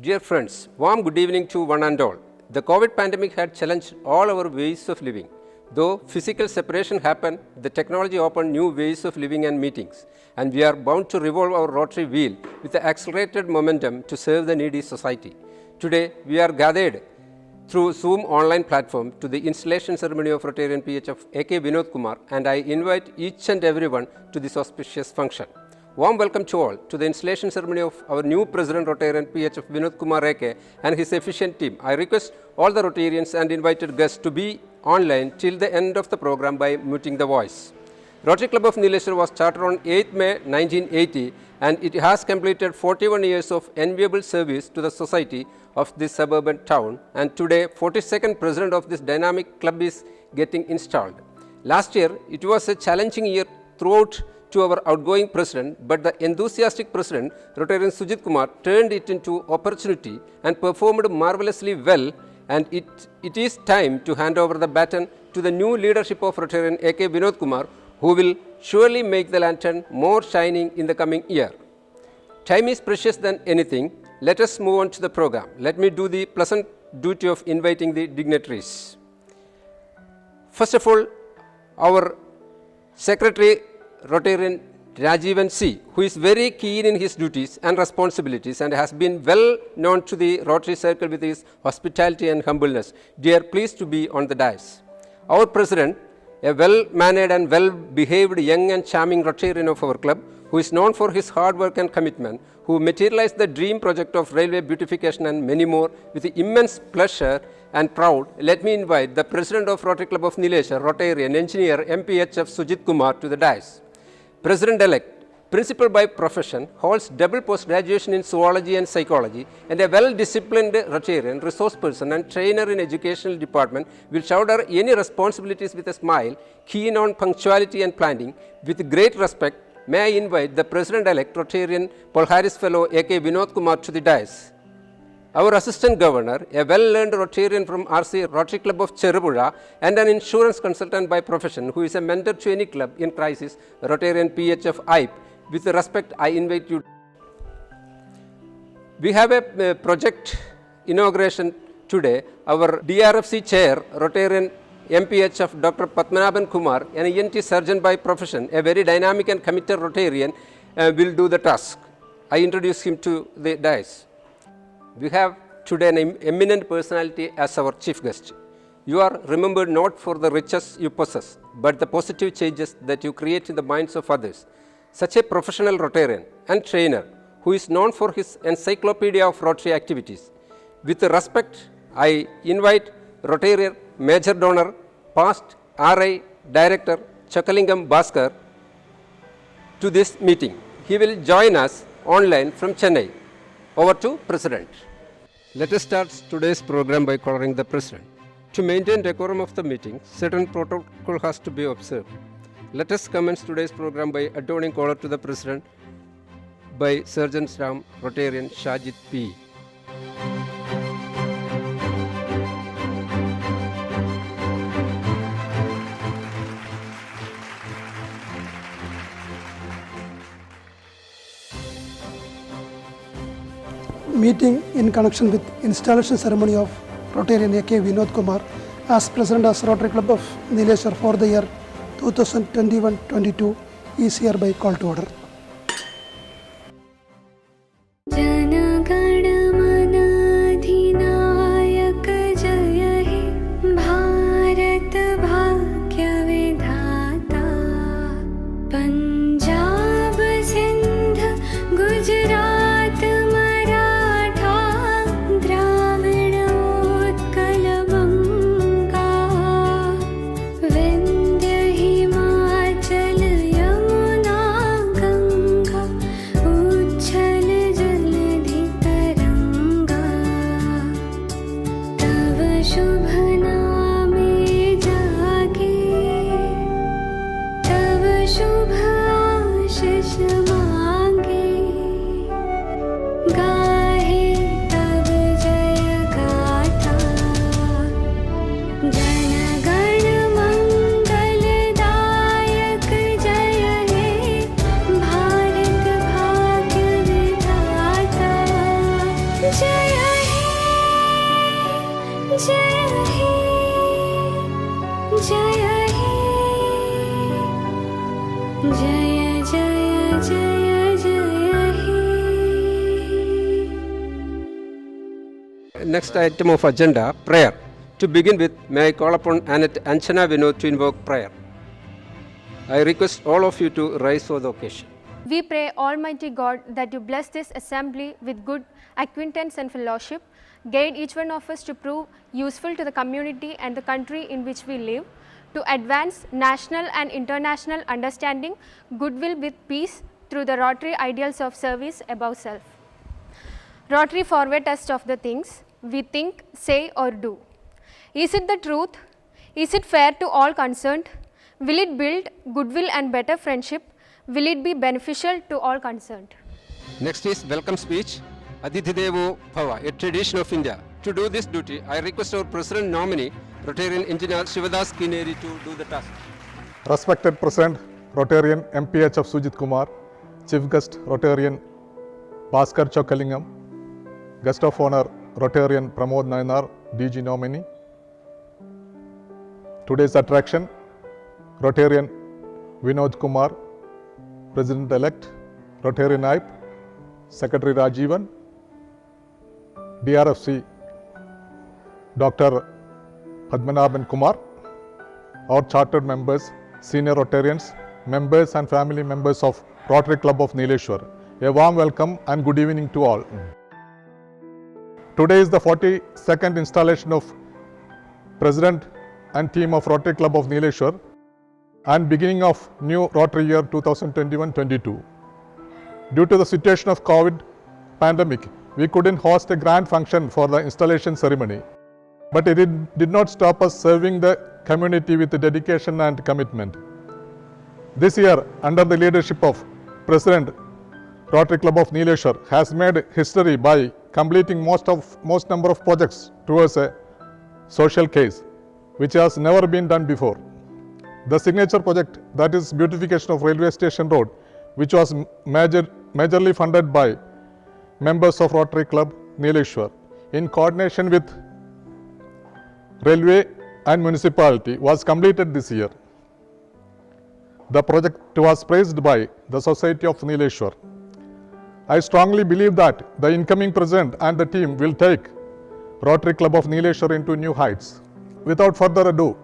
Dear friends, warm good evening to one and all. The COVID pandemic had challenged all our ways of living. Though physical separation happened, the technology opened new ways of living and meetings, and we are bound to revolve our rotary wheel with the accelerated momentum to serve the needy society. Today, we are gathered through Zoom online platform to the installation ceremony of Rotarian PHF A.K. Vinod Kumar, and I invite each and everyone to this auspicious function. Warm welcome to all to the installation ceremony of our new President Rotarian PHF Vinod Kumar A.K. and his efficient team. I request all the Rotarians and invited guests to be online till the end of the program by muting the voice. Rotary Club of Nileshwar was started on 8th May 1980 and it has completed 41 years of enviable service to the society of this suburban town, and today 42nd President of this dynamic club is getting installed. Last year it was a challenging year throughout to our outgoing president, but the enthusiastic president, Rotarian Sujit Kumar, turned it into opportunity and performed marvelously well, and it is time to hand over the baton to the new leadership of Rotarian A.K. Vinod Kumar, who will surely make the lantern more shining in the coming year. Time is precious than anything. Let us move on to the program. Let me do the pleasant duty of inviting the dignitaries. First of all, our Secretary Rotarian Rajivan C., who is very keen in his duties and responsibilities and has been well known to the Rotary Circle with his hospitality and humbleness. Dear, pleased to be on the dais. Our President, a well-mannered and well-behaved young and charming Rotarian of our club, who is known for his hard work and commitment, who materialized the dream project of railway beautification and many more with immense pleasure and proud. Let me invite the President of Rotary Club of Nileshwar, Rotarian Engineer MPHF Sujit Kumar to the dais. President-elect, principal by profession, holds double post-graduation in zoology and psychology, and a well-disciplined Rotarian, resource person and trainer in educational department, will shoulder any responsibilities with a smile, keen on punctuality and planning. With great respect, may I invite the President-elect Rotarian Polharis Fellow A.K. Vinod Kumar to the dais. Our Assistant Governor, a well-learned Rotarian from RC Rotary Club of Cherupuzha and an insurance consultant by profession, who is a mentor to any club in crisis, Rotarian PHF IPE. With respect, I invite you. We have a project inauguration today. Our DRFC Chair, Rotarian MPHF Dr. Padmanabhan Kumar, an ENT surgeon by profession, a very dynamic and committed Rotarian, will do the task. I introduce him to the dais. We have today an eminent personality as our chief guest. You are remembered not for the riches you possess, but the positive changes that you create in the minds of others. Such a professional Rotarian and trainer who is known for his encyclopedia of Rotary activities. With respect, I invite Rotarian Major Donor, past RI Director Chakalingam Bhaskar to this meeting. He will join us online from Chennai. Over to President. Let us start today's program by coloring the President. To maintain decorum of the meeting, certain protocol has to be observed. Let us commence today's program by adorning collar to the President by Surgeon Ram Rotarian Shajit P. Meeting in connection with installation ceremony of Rotarian A.K. Vinod Kumar as President of Rotary Club of Nileshwar for the year 2021-22 is hereby called to order. next item of agenda, prayer. To begin with, may I call upon Annette Anchana Vinod to invoke prayer. I request all of you to rise for the occasion. We pray, Almighty God, that you bless this assembly with good acquaintance and fellowship, guide each one of us to prove useful to the community and the country in which we live, to advance national and international understanding, goodwill with peace through the Rotary ideals of service above self. Rotary forward test of the things we think, say or do. Is it the truth? Is it fair to all concerned? Will it build goodwill and better friendship? Will it be beneficial to all concerned? Next is welcome speech, Aditi Devo Bhava, a tradition of India. To do this duty, I request our President nominee, Rotarian Engineer Shivadas Kineri to do the task. Respected President, Rotarian MPH of Sujit Kumar, Chief Guest Rotarian Bhaskar Chokkalingam, Guest of Honor Rotarian Pramod Nayanar, DG nominee. Today's attraction, Rotarian Vinod Kumar, President-elect, Rotarian IPE, Secretary Rajivan, DRFC, Dr. Padmanabhan Kumar, our chartered members, senior Rotarians, members and family members of Rotary Club of Nileshwar. A warm welcome and good evening to all. Today is the 42nd installation of President and team of Rotary Club of Nileshwar and beginning of new Rotary year 2021-22. Due to the situation of COVID pandemic, we couldn't host a grand function for the installation ceremony. But it did not stop us serving the community with dedication and commitment. This year, under the leadership of President, Rotary Club of Nileshwar has made history by completing most number of projects towards a social case, which has never been done before. The signature project, that is beautification of railway station road, which was majorly funded by members of Rotary Club Nileshwar in coordination with railway and municipality, was completed this year. The project was praised by the Society of Nileshwar. I strongly believe that the incoming president and the team will take Rotary Club of Nileshwar into new heights. Without further ado,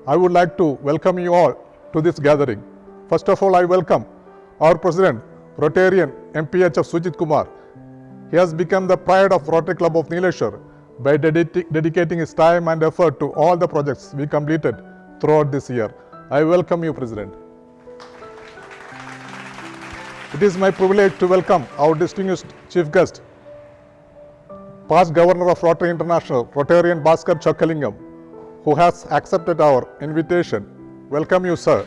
I would like to welcome you all to this gathering. First of all, I welcome our President, Rotarian MPH of Sujit Kumar. He has become the pride of Rotary Club of Nileshwar by dedicating his time and effort to all the projects we completed throughout this year. I welcome you, President. It is my privilege to welcome our distinguished Chief Guest, past Governor of Rotary International, Rotarian Bhaskar Chokkalingam, who has accepted our invitation. Welcome you, sir.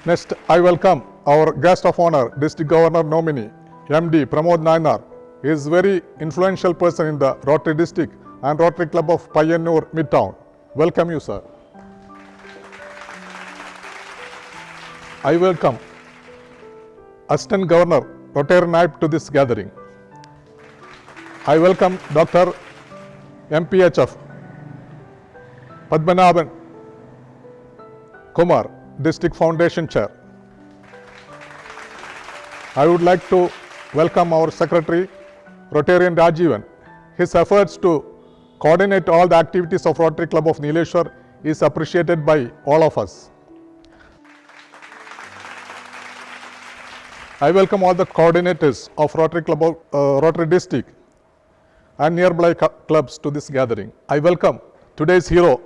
Next, I welcome our guest of honor, District Governor nominee, MD Pramod Nayanar. He is a very influential person in the Rotary District and Rotary Club of Payyanur Midtown. Welcome you, sir. I welcome Assistant Governor, Rotarian IPE to this gathering. I welcome Dr. MPH of Padmanabhan Kumar, District Foundation Chair. I would like to welcome our Secretary, Rotarian Rajivan. His efforts to coordinate all the activities of Rotary Club of Nileshwar is appreciated by all of us. I welcome all the coordinators of Rotary Club of Rotary District and nearby clubs to this gathering. I welcome today's hero,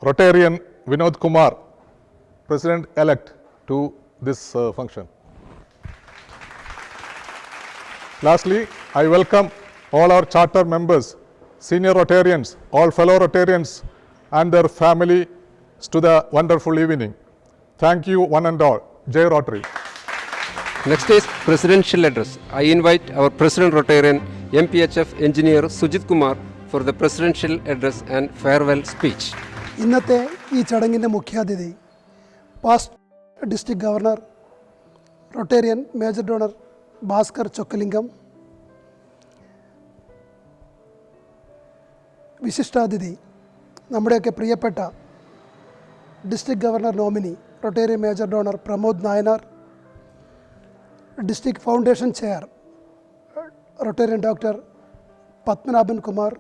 Rotarian Vinod Kumar, President-elect, to this function. Lastly, I welcome all our charter members, senior Rotarians, all fellow Rotarians and their families to the wonderful evening. Thank you one and all. Jai Rotary. Next is Presidential Address. I invite our President Rotarian MPHF Engineer Sujit Kumar for the Presidential Address and farewell speech. ഇന്നത്തെ ഈ ചടങ്ങിൻ്റെ മുഖ്യാതിഥി past district governor Rotarian major donor Bhaskar Chockalingam, വിശിഷ്ടാതിഥി നമ്മുടെയൊക്കെ പ്രിയപ്പെട്ട district governor nominee Rotarian major donor Pramod Nayanar, district foundation chair Rotarian Dr. Padmanabhan Kumar,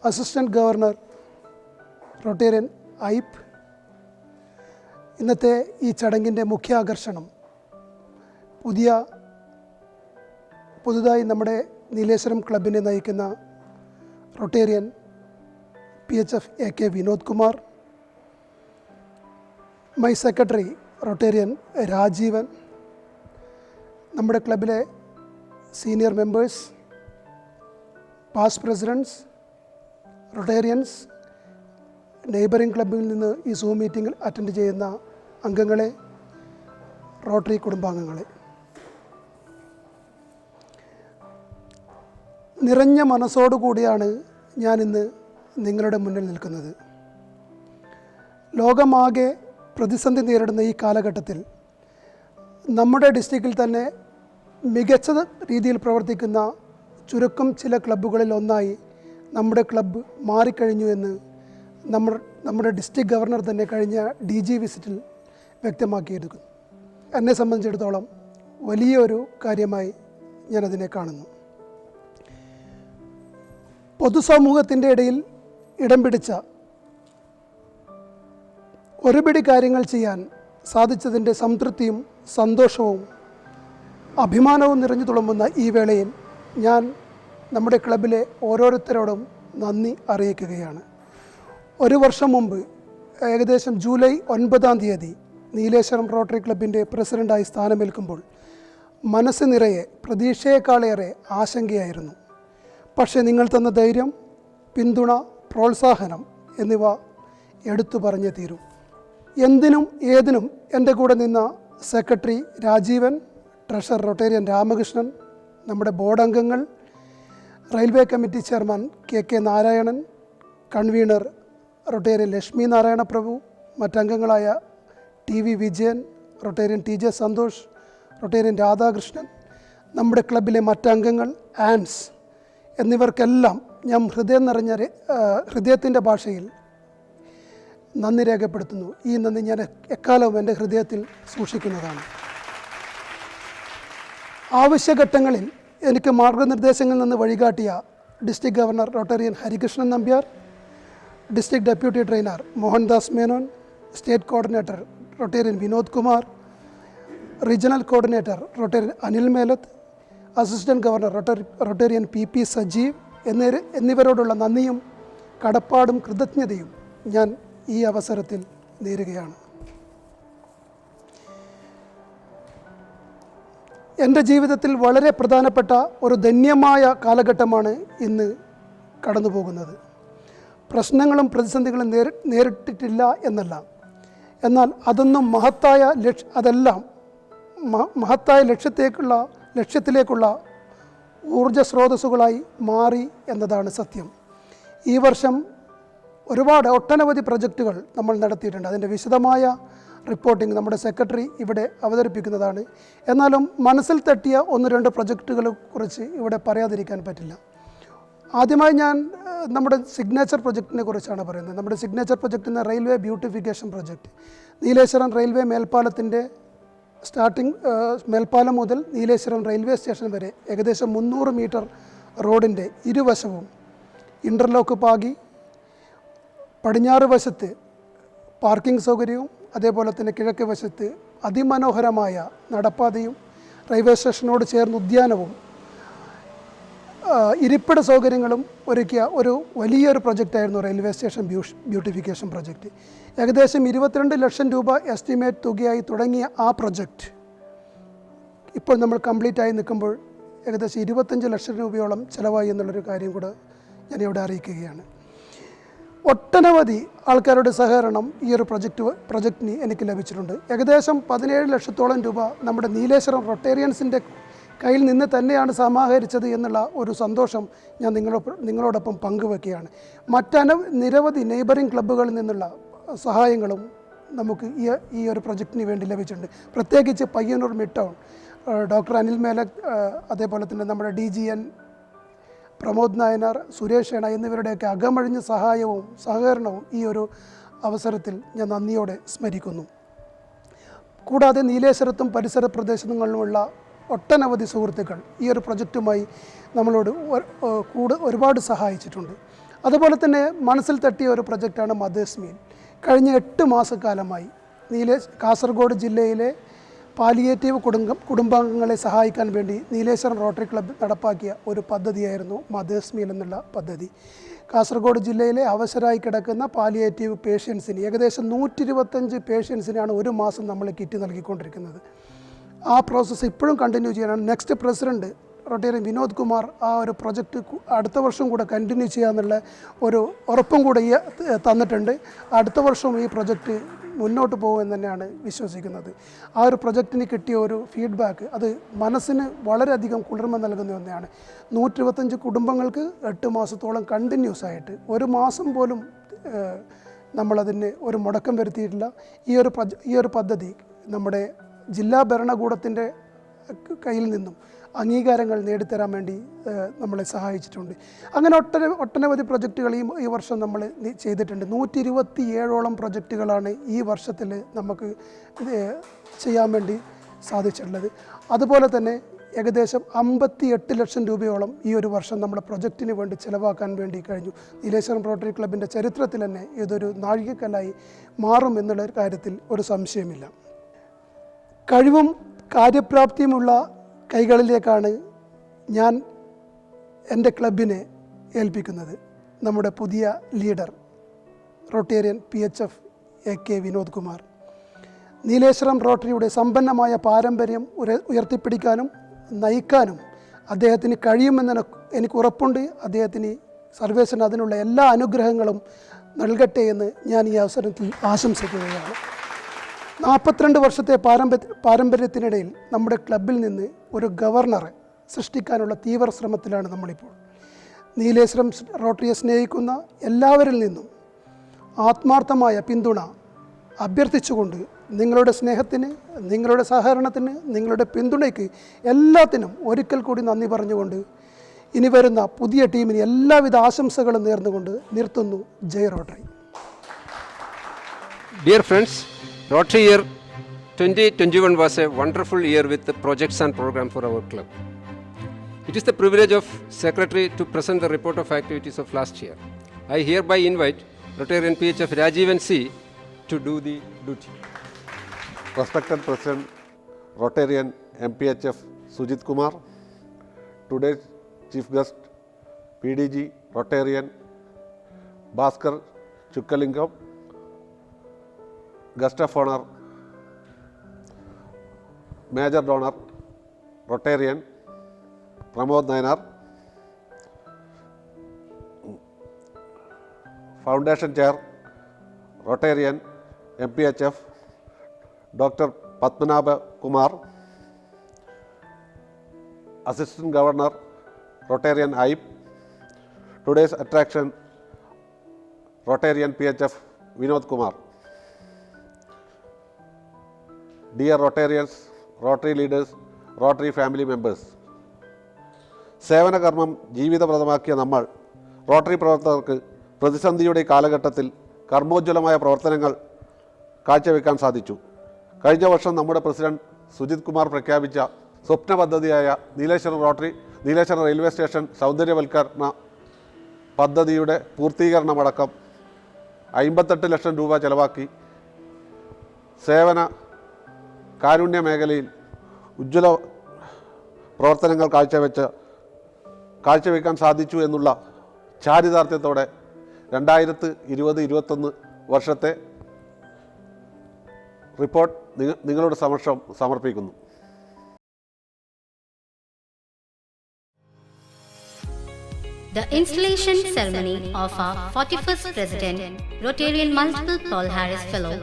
Assistant Governor, Rotarian IPE. ഇന്നത്തെ ഈ ചടങ്ങിൻ്റെ മുഖ്യ ആകർഷണം പുതുതായി നമ്മുടെ നീലേശ്വരം ക്ലബിനെ നയിക്കുന്ന Rotarian PHF AK Vinod Kumar, my secretary Rotarian Rajeevan, നമ്മുടെ ക്ലബിലെ senior members, past presidents, Rotarians, neighbouring ക്ലബിൽ നിന്ന് ഈ സൂം മീറ്റിങ്ങിൽ അറ്റൻഡ് ചെയ്യുന്ന അംഗങ്ങളെ, റോട്ടറി കുടുംബാംഗങ്ങളെ, നിറഞ്ഞ മനസ്സോടുകൂടിയാണ് ഞാനിന്ന് നിങ്ങളുടെ മുന്നിൽ നിൽക്കുന്നത്. ലോകമാകെ പ്രതിസന്ധി നേരിടുന്ന ഈ കാലഘട്ടത്തിൽ നമ്മുടെ ഡിസ്ട്രിക്റ്റിൽ തന്നെ മികച്ച രീതിയിൽ പ്രവർത്തിക്കുന്ന ചുരുക്കം ചില ക്ലബ്ബുകളിൽ ഒന്നായി നമ്മുടെ ക്ലബ്ബ് മാറിക്കഴിഞ്ഞു എന്ന് നമ്മുടെ ഡിസ്ട്രിക്ട് ഗവർണർ തന്നെ കഴിഞ്ഞ DG വിസിറ്റിൽ വ്യക്തമാക്കിയെടുക്കുന്നു. എന്നെ സംബന്ധിച്ചിടത്തോളം വലിയൊരു കാര്യമായി ഞാനതിനെ കാണുന്നു. പൊതുസമൂഹത്തിൻ്റെ ഇടയിൽ ഇടം പിടിച്ച ഒരുപിടി കാര്യങ്ങൾ ചെയ്യാൻ സാധിച്ചതിൻ്റെ സംതൃപ്തിയും സന്തോഷവും അഭിമാനവും നിറഞ്ഞു തുളുമ്പുന്ന ഈ വേളയിൽ ഞാൻ നമ്മുടെ ക്ലബിലെ ഓരോരുത്തരോടും നന്ദി അറിയിക്കുകയാണ്. ഒരു വർഷം മുമ്പ് ഏകദേശം ജൂലൈ 9 നീലേശ്വരം റോട്ടറി ക്ലബിൻ്റെ പ്രസിഡൻ്റായി സ്ഥാനമേൽക്കുമ്പോൾ മനസ്സ് നിറയെ പ്രതീക്ഷയേക്കാളേറെ ആശങ്കയായിരുന്നു. പക്ഷേ നിങ്ങൾ തന്ന ധൈര്യം, പിന്തുണ, പ്രോത്സാഹനം എന്നിവ എടുത്തു പറഞ്ഞേ തീരും. എന്തിനും ഏതിനും എൻ്റെ കൂടെ നിന്ന secretary Rajeevan, treasurer Rotarian Ramakrishnan, നമ്മുടെ ബോർഡ് അംഗങ്ങൾ, railway committee chairman KK Narayanan, convener Rotarian Lakshmi Narayana Prabhu, മറ്റംഗങ്ങളായ TV Vijayan, Rotarian TJ Santhosh, Rotarian Radhakrishnan, നമ്മുടെ ക്ലബിലെ മറ്റംഗങ്ങൾ, ആൻസ് എന്നിവർക്കെല്ലാം ഞാൻ ഹൃദയത്തിൻ്റെ ഭാഷയിൽ നന്ദി രേഖപ്പെടുത്തുന്നു. ഈ നന്ദി ഞാൻ എക്കാലവും എൻ്റെ ഹൃദയത്തിൽ സൂക്ഷിക്കുന്നതാണ്. ആവശ്യഘട്ടങ്ങളിൽ എനിക്ക് മാർഗനിർദ്ദേശങ്ങളിൽ നിന്ന് വഴികാട്ടിയ district governor Rotarian Harikrishnan Nambiar, district deputy trainer Mohandas Menon, state coordinator Rotarian Vinod Kumar, regional coordinator Rotarian Anil Melath, assistant governor Rotarian PP Sajeev എന്നിവരോടുള്ള നന്ദിയും കടപ്പാടും കൃതജ്ഞതയും ഞാൻ ഈ അവസരത്തിൽ നേരുകയാണ്. എൻ്റെ ജീവിതത്തിൽ വളരെ പ്രധാനപ്പെട്ട ഒരു ധന്യമായ കാലഘട്ടമാണ് ഇന്ന് കടന്നു പോകുന്നത്. പ്രശ്നങ്ങളും പ്രതിസന്ധികളും നേരിട്ടിട്ടില്ല എന്നല്ല, എന്നാൽ അതൊന്നും മഹത്തായ ലക്ഷ്യത്തിലേക്കുള്ള ഊർജ്ജ സ്രോതസ്സുകളായി മാറി എന്നതാണ് സത്യം. ഈ വർഷം ഒട്ടനവധി പ്രൊജക്റ്റുകൾ നമ്മൾ നടത്തിയിട്ടുണ്ട്. അതിൻ്റെ വിശദമായ റിപ്പോർട്ടിംഗ് നമ്മുടെ സെക്രട്ടറി ഇവിടെ അവതരിപ്പിക്കുന്നതാണ്. എന്നാലും മനസ്സിൽ തട്ടിയ 1-2 പ്രൊജക്റ്റുകളെ കുറിച്ച് ഇവിടെ പറയാതിരിക്കാൻ പറ്റില്ല. ആദ്യമായി ഞാൻ നമ്മുടെ സിഗ്നേച്ചർ പ്രൊജക്റ്റിനെ കുറിച്ചാണ് പറയുന്നത്. നമ്മുടെ സിഗ്നേച്ചർ പ്രൊജക്റ്റ് എന്ന railway beautification project, Nileshwaram railway മേൽപ്പാലത്തിൻ്റെ മേൽപ്പാലം മുതൽ നീലേശ്വരം റെയിൽവേ സ്റ്റേഷൻ വരെ ഏകദേശം 300 മീറ്റർ റോഡിൻ്റെ ഇരുവശവും ഇൻ്റർലോക്ക് പാകി, പടിഞ്ഞാറ് വശത്ത് പാർക്കിംഗ് സൗകര്യവും അതേപോലെ തന്നെ കിഴക്ക് വശത്ത് അതിമനോഹരമായ നടപ്പാതയും റെയിൽവേ സ്റ്റേഷനോട് ചേർന്ന് ഉദ്യാനവും ഇരിപ്പിട സൗകര്യങ്ങളും ഒരുക്കിയ ഒരു വലിയൊരു പ്രൊജക്റ്റായിരുന്നു റെയിൽവേ സ്റ്റേഷൻ ബ്യൂട്ടിഫിക്കേഷൻ പ്രൊജക്റ്റ്. ഏകദേശം 22 ലക്ഷം രൂപ എസ്റ്റിമേറ്റ് തുകയായി തുടങ്ങിയ ആ പ്രൊജക്റ്റ് ഇപ്പോൾ നമ്മൾ കംപ്ലീറ്റ് ആയി നിൽക്കുമ്പോൾ ഏകദേശം 25 ലക്ഷം രൂപയോളം ചിലവായി എന്നുള്ളൊരു കാര്യം കൂടെ ഞാനിവിടെ അറിയിക്കുകയാണ്. ഒട്ടനവധി ആൾക്കാരുടെ സഹകരണം ഈ ഒരു പ്രൊജക്റ്റിന് എനിക്ക് ലഭിച്ചിട്ടുണ്ട്. ഏകദേശം 17 ലക്ഷത്തോളം രൂപ നമ്മുടെ നീലേശ്വരം റൊട്ടേറിയൻസിൻ്റെ കയ്യിൽ നിന്ന് തന്നെയാണ് സമാഹരിച്ചത് എന്നുള്ള ഒരു സന്തോഷം ഞാൻ നിങ്ങളോടൊപ്പം പങ്കുവെക്കുകയാണ്. നിരവധി നെയ്ബറിംഗ് ക്ലബ്ബുകളിൽ നിന്നുള്ള സഹായങ്ങളും നമുക്ക് ഈ ഒരു പ്രൊജക്റ്റിന് വേണ്ടി ലഭിച്ചിട്ടുണ്ട്. പ്രത്യേകിച്ച് Payyanur mid town doctor Anil Melak, അതേപോലെ തന്നെ നമ്മുടെ DGN പ്രമോദ് നായനാർ, സുരേഷ് ഏണ എന്നിവരുടെയൊക്കെ അകമഴിഞ്ഞ സഹായവും സഹകരണവും ഈ ഒരു അവസരത്തിൽ ഞാൻ നന്ദിയോടെ സ്മരിക്കുന്നു. കൂടാതെ നീലേശ്വരത്തും പരിസര പ്രദേശങ്ങളിലുമുള്ള ഒട്ടനവധി സുഹൃത്തുക്കൾ ഈ ഒരു പ്രൊജക്റ്റുമായി നമ്മളോട് ഒരുപാട് സഹായിച്ചിട്ടുണ്ട്. അതുപോലെ തന്നെ മനസ്സിൽ തട്ടിയ ഒരു പ്രൊജക്റ്റാണ് മദേഴ്സ് മീൽ. കഴിഞ്ഞ 8 മാസക്കാലമായി കാസർഗോഡ് ജില്ലയിലെ പാലിയേറ്റീവ് കുടുംബാംഗങ്ങളെ സഹായിക്കാൻ വേണ്ടി നീലേശ്വരം റോട്ടറി ക്ലബ്ബ് നടപ്പാക്കിയ ഒരു പദ്ധതിയായിരുന്നു മദേഴ്സ് മീൽ എന്നുള്ള പദ്ധതി. കാസർഗോഡ് ജില്ലയിലെ അവശരായി കിടക്കുന്ന പാലിയേറ്റീവ് പേഷ്യൻസിന് ഏകദേശം 125 പേഷ്യൻസിനാണ് ഒരു മാസം നമ്മൾ കിറ്റ് നൽകിക്കൊണ്ടിരിക്കുന്നത്. ആ പ്രോസസ്സ് ഇപ്പോഴും കണ്ടിന്യൂ ചെയ്യാനാണ് next president Rotarian Vinod Kumar ആ ഒരു പ്രൊജക്റ്റ് അടുത്ത വർഷം കൂടെ കണ്ടിന്യൂ ചെയ്യാമെന്നുള്ള ഒരു ഉറപ്പും കൂടെ തന്നിട്ടുണ്ട്. അടുത്ത വർഷവും ഈ പ്രൊജക്റ്റ് മുന്നോട്ട് പോകുമെന്ന് തന്നെയാണ് വിശ്വസിക്കുന്നത്. ആ ഒരു പ്രൊജക്റ്റിന് കിട്ടിയ ഒരു ഫീഡ്ബാക്ക് അത് മനസ്സിന് വളരെയധികം കുളിർമ നൽകുന്ന ഒന്നാണ്. 125 കുടുംബങ്ങൾക്ക് 8 മാസത്തോളം കണ്ടിന്യൂസ് ആയിട്ട് ഒരു മാസം പോലും നമ്മളതിന് ഒരു മുടക്കം വരുത്തിയിട്ടില്ല. ഈ ഒരു പദ്ധതി നമ്മുടെ ജില്ലാ ഭരണകൂടത്തിൻ്റെ കയ്യിൽ നിന്നും അംഗീകാരങ്ങൾ നേടിത്തരാൻ വേണ്ടി നമ്മളെ സഹായിച്ചിട്ടുണ്ട്. അങ്ങനെ ഒട്ടനവധി പ്രൊജക്റ്റുകൾ ഈ വർഷം നമ്മൾ ചെയ്തിട്ടുണ്ട്. 127ഓളം പ്രൊജക്റ്റുകളാണ് ഈ വർഷത്തിൽ നമുക്ക് ചെയ്യാൻ വേണ്ടി സാധിച്ചിട്ടുള്ളത്. അതുപോലെ തന്നെ ഏകദേശം 58 ലക്ഷം രൂപയോളം ഈ ഒരു വർഷം നമ്മുടെ പ്രൊജക്റ്റിന് വേണ്ടി ചിലവാക്കാൻ വേണ്ടി കഴിഞ്ഞു. നീലേശ്വരം റോട്ടറി ക്ലബിൻ്റെ ചരിത്രത്തിൽ തന്നെ ഇതൊരു നാഴികക്കല്ലായി മാറും എന്നുള്ള കാര്യത്തിൽ ഒരു സംശയമില്ല. കഴിവും കാര്യപ്രാപ്തിയുമുള്ള കൈകളിലേക്കാണ് ഞാൻ എൻ്റെ ക്ലബിനെ ഏൽപ്പിക്കുന്നത്. നമ്മുടെ പുതിയ leader Rotarian PHF AK Vinod Kumar Nileshwaram റോട്ടറിയുടെ സമ്പന്നമായ പാരമ്പര്യം ഉയർത്തിപ്പിടിക്കാനും നയിക്കാനും അദ്ദേഹത്തിന് കഴിയുമെന്ന് എനിക്ക് ഉറപ്പുണ്ട്. അദ്ദേഹത്തിന് സർവേശ്വരൻ അതിനുള്ള എല്ലാ അനുഗ്രഹങ്ങളും നൽകട്ടെ എന്ന് ഞാൻ ഈ അവസരത്തിൽ ആശംസിക്കുകയാണ്. 42 വർഷത്തെ പാരമ്പര്യത്തിനിടയിൽ നമ്മുടെ ക്ലബിൽ നിന്ന് ഒരു ഗവർണറെ സൃഷ്ടിക്കാനുള്ള തീവ്ര ശ്രമത്തിലാണ് നമ്മളിപ്പോൾ. നീലേശ്വരം റോട്ടറിയെ സ്നേഹിക്കുന്ന എല്ലാവരിൽ നിന്നും ആത്മാർത്ഥമായ പിന്തുണ അഭ്യർത്ഥിച്ചുകൊണ്ട് നിങ്ങളുടെ സ്നേഹത്തിന്, നിങ്ങളുടെ സഹകരണത്തിന്, നിങ്ങളുടെ പിന്തുണയ്ക്ക് എല്ലാത്തിനും ഒരിക്കൽ കൂടി നന്ദി പറഞ്ഞുകൊണ്ട് ഇനി വരുന്ന പുതിയ ടീമിന് എല്ലാവിധ ആശംസകളും നേർന്നുകൊണ്ട് നിർത്തുന്നു. ജയ് rotary. Dear friends, Rotary year 2021 was a wonderful year with the projects and program for our club. It is the privilege of Secretary to present the report of activities of last year. I hereby invite Rotarian PHF Rajivan C to do the duty. Respected President Rotarian MPHF Sujit Kumar, today's Chief Guest PDG Rotarian Bhaskar Chukkalingam, Guest of Honor Major Donor Rotarian Pramod Nayanar, Foundation Chair Rotarian MPHF Dr. Padmanabha Kumar, Assistant Governor Rotarian AIP, today's attraction Rotarian PHF Vinod Kumar. Dear Rotarians, Rotary leaders, Rotary family members, സേവനകർമ്മം ജീവിതപ്രദമാക്കിയ നമ്മൾ rotary പ്രവർത്തകർക്ക് പ്രതിസന്ധിയുടെ കാലഘട്ടത്തിൽ കർമ്മോജ്വലമായ പ്രവർത്തനങ്ങൾ കാഴ്ചവെക്കാൻ സാധിച്ചു. കഴിഞ്ഞ വർഷം നമ്മുടെ പ്രസിഡന്റ് സുജിത് കുമാർ പ്രഖ്യാപിച്ച സ്വപ്ന പദ്ധതിയായ നീലേശ്വരം റെയിൽവേ സ്റ്റേഷൻ സൗന്ദര്യവൽക്കരണ പദ്ധതിയുടെ പൂർത്തീകരണമടക്കം 58 ലക്ഷം രൂപ ചെലവാക്കി സേവന കാരുണ്യ മേഖലയിൽ ഉജ്ജ്വല പ്രവർത്തനങ്ങൾ കാഴ്ചവെക്കാൻ സാധിച്ചു എന്നുള്ള ചാരിതാർത്ഥ്യത്തോടെ 2020-21 വർഷത്തെ റിപ്പോർട്ട് നിങ്ങളുടെ സമക്ഷം സമർപ്പിക്കുന്നു. The installation ceremony of our 41st President, Rotarian Multiple Paul Harris Fellow,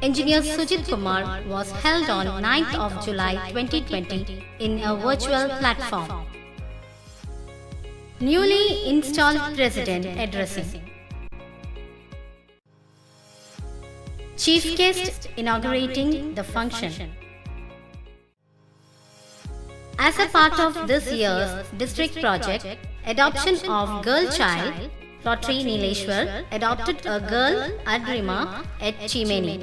Engineer Sujit Kumar, was held on 9th of July 2020 in a virtual platform. Newly installed President addressing. Chief guest inaugurating the function. As a part of this year's district project, Adoption of Girl Child, Rotary Neeleshwar adopted a girl Adrima at Chimeni.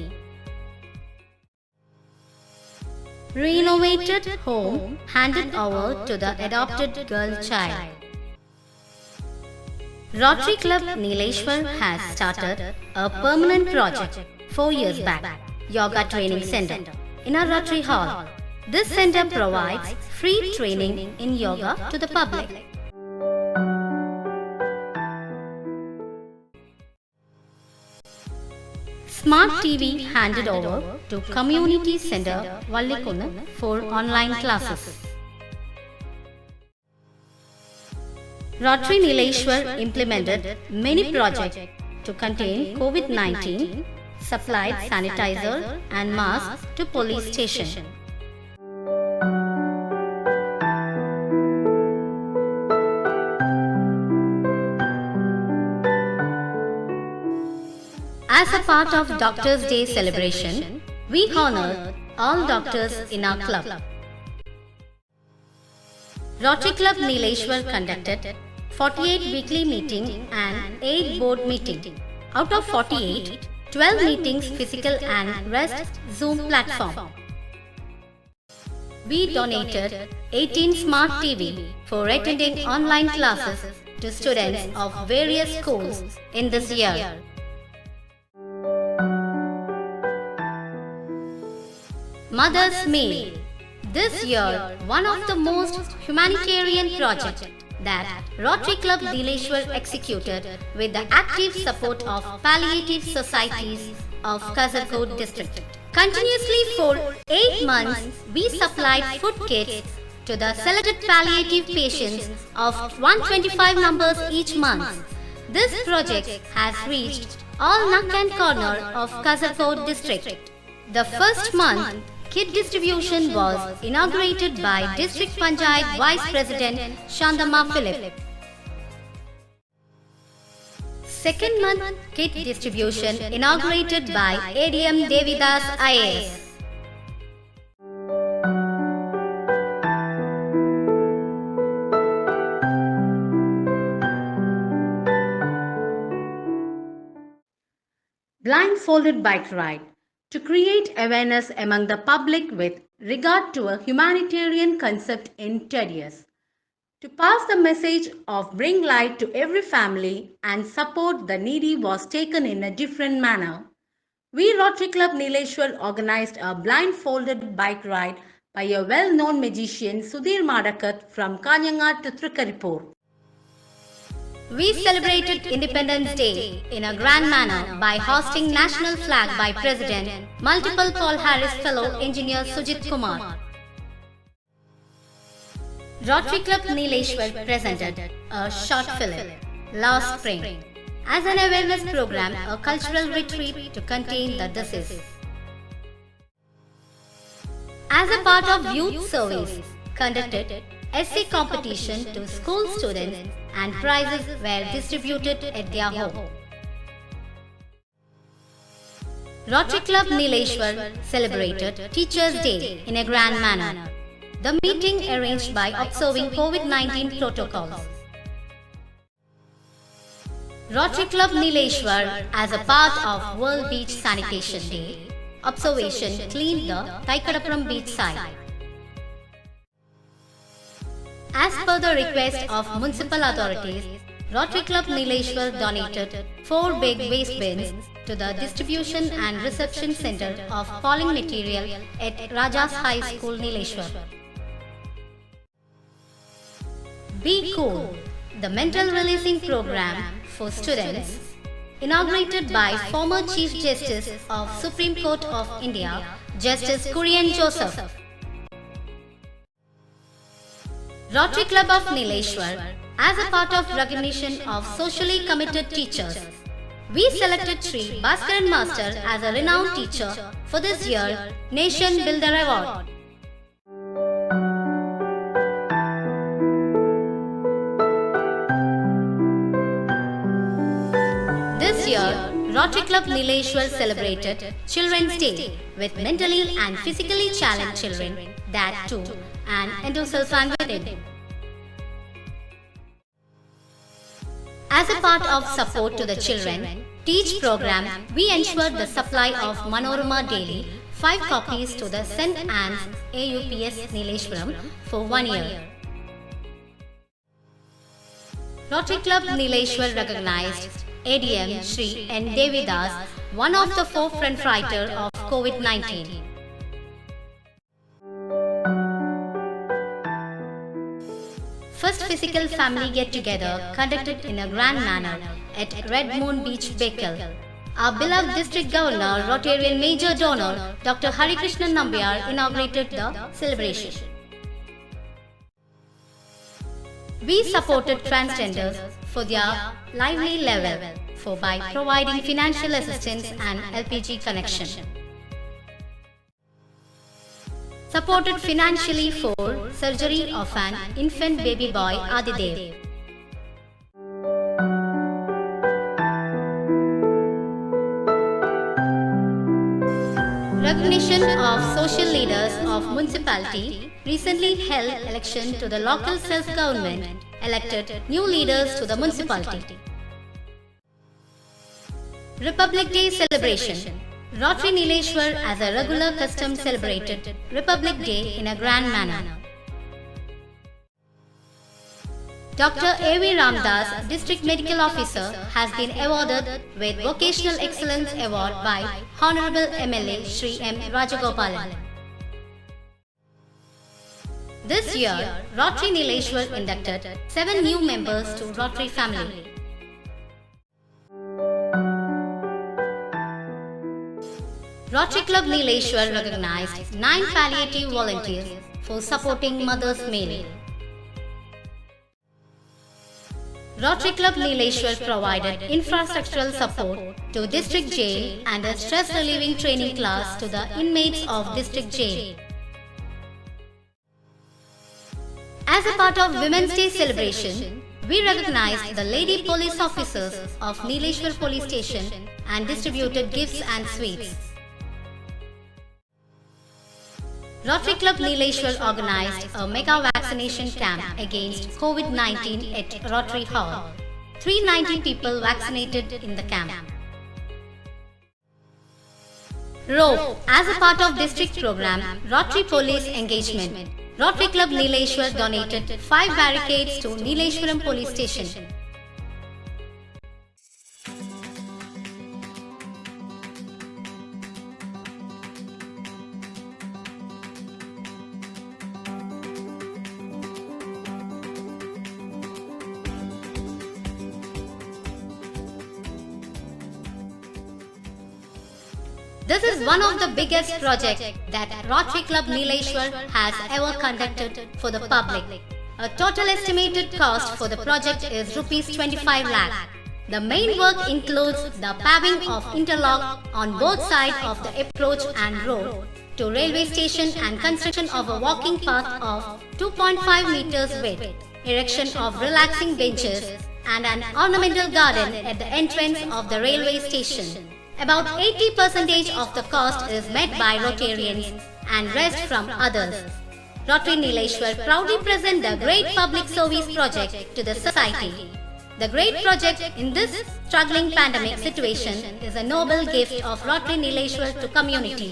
renovated home handed over to the adopted girl child. Rotary Club Neeleshwar has started a permanent project 4 years back, Yoga Training Center, in our Rotary Hall. This center provides free training in yoga to the public. Smart TV handed over to Community Center Vallikonu for online classes. Rotary Neeleshwar implemented many projects to contain COVID-19, supplied sanitizer and masks to police station. As a part of Doctors' Day celebration, we honored all doctors in our club. Rotary Club Neeleshwar conducted 48 weekly meetings and 8 board meetings. Out of 48, 12 meetings physical and rest Zoom platform. We donated 18 smart TV for attending online classes to students of various schools in this year. Mother's Meal. This year, one of the most humanitarian projects that Rotary Club Neeleshwar executed with the active support of palliative societies of Kasaragod district. Continuously for 8 months, we supplied food kits to the selected palliative patients of 125 numbers each month. This project has reached all nook and corner of Kasaragod district. The first month, kit distribution was inaugurated by District Panchayat Vice President Shandama Philip. Second month, kit distribution inaugurated by ADM Devidas IAS. Blindfolded bike ride. To create awareness among the public with regard to a humanitarian concept in TEDIAS. To pass the message of bring light to every family and support the needy was taken in a different manner. We Rotary Club Neeleshwar organized a blindfolded bike ride by a well-known magician Sudhir Madakat from Kanyangat to Thrikaripur. We celebrated Independence Day in a grand manner by hosting national flag by President, multiple Paul Harris Fellow Engineer Sujit Kumar. Rotary Club Neeleshwar presented a short film last spring as an awareness program, a cultural retreat to contain the disease. As a part of youth service, conducted essay competition to school students and prizes were distributed at their home. Rotary Club Neeleshwar celebrated Teachers' Day in a grand manner. The meeting arranged by observing COVID-19 protocols. Rotary Club Neeleshwar, as a part of World Beach Sanitation Day, observation cleaned the Taikadapuram beach side. As per the request of municipal authorities, Rotary Club Neeleshwar donated 4 big waste bins to the distribution and reception center of falling material at Rajas High School, Neeleshwar. Be Cool, the mental releasing program for students, inaugurated by former Chief Justice of Supreme Court of India, Justice Kurian Joseph. Rotary Club of Neeleshwar, as a part of recognition of socially committed teachers, we selected Sri Bhaskaran Master as a renowned teacher for this year Nation Builder Award. This year, Rotary Club Neeleshwar celebrated Children's Day with mentally and physically challenged children, that too, and endosulfan. As a part of support to the children, Teach program, we ensured the supply of Manorama Daily 5 copies to the St. Anne's AUPS Neeleshwaram for 1 year. Rotary Club Neeleshwar recognized ADM Shri N. Devidas, one of the forefront fighter of COVID-19. First physical family get-together conducted in a grand manner at Red Moon Beach, Bekal. Our beloved District Governor, Rotarian Major Donor, Dr. Hari Krishnan Nambiar inaugurated the celebration. We supported transgenders for their lively level by providing financial assistance and LPG connection. Supported financially for surgery of an infant baby boy Adidev. Recognition of social leaders of municipality. Recently held election to the local self-government elected new leaders to the municipality. Republic Day celebration. Rotary Neeleshwar as a regular custom celebrated Republic Day in a grand manner. Dr. A.V. Ramdas, District Medical Officer, has been awarded with Vocational Excellence Award by Honorable MLA Shri M. Rajagopalan. This year, Rotary Neeleshwar inducted 7 new members to Rotary family. Rotary Club Neeleshwar recognized 9 palliative volunteers for supporting mothers mail. Rotary Club Neeleshwar provided infrastructural support to District Jail and a stress relieving training class to the inmates of District Jail. As a part of Women's Day celebration, we recognized the lady police officers of Neeleshwar Police Station and distributed gifts and sweets. Rotary Club Neeleshwar organized a mega vaccination camp against COVID-19 at Rotary Hall. 390 people vaccinated in the camp. ROPE, as a part of district program, Rotary Police Engagement, Rotary Club Neeleshwar donated 5 barricades to Neeleshwaram Police Station. This is one of the biggest projects that Rotary Club Neeleshwar has ever conducted for the public. A total estimated cost for the project is Rs 25 lakh. The main work includes the paving of interlock on both sides of the approach and road to railway station and construction of a walking path of 2.5 meters width, erection of relaxing benches and an ornamental garden at the entrance of the railway station. About 80% of the cost is met by Rotarians and rest from others. Rotary Neeleshwar proudly present the great public service project to the society. The great project in this struggling pandemic situation is a noble gift of Rotary Neeleshwar to community.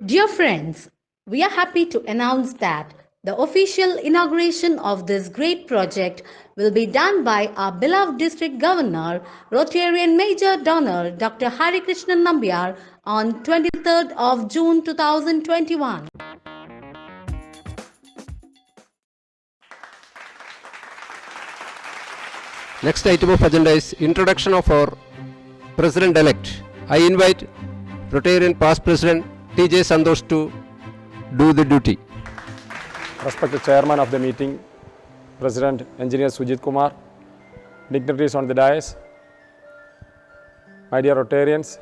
Dear friends, we are happy to announce that the official inauguration of this great project will be done by our beloved District Governor, Rotarian Major Donor Dr. Hari Krishnan Nambiar on 23rd of June 2021. Next item of agenda is introduction of our President-elect. I invite Rotarian past President T.J. Santosh to do the duty. Respected Chairman of the meeting, President Engineer Sujit Kumar, dignitaries on the dais, my dear Rotarians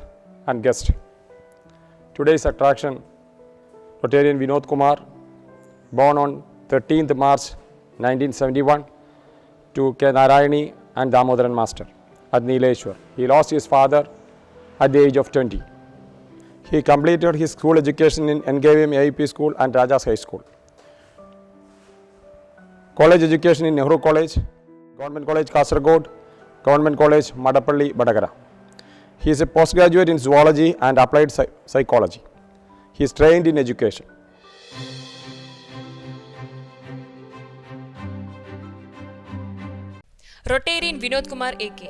and guests. Today's attraction, Rotarian Vinod Kumar, born on 13th March 1971 to K. Narayani and Damodaran Master at Neeleshwar. He lost his father at the age of 20. He completed his school education in NKVM AIP School and Rajas High School. College education in Nehru College, Government College Kasaragod, Government College Madapalli, Badagara. He is a postgraduate in zoology and applied psychology. He is trained in education. Rotarian Vinod Kumar AK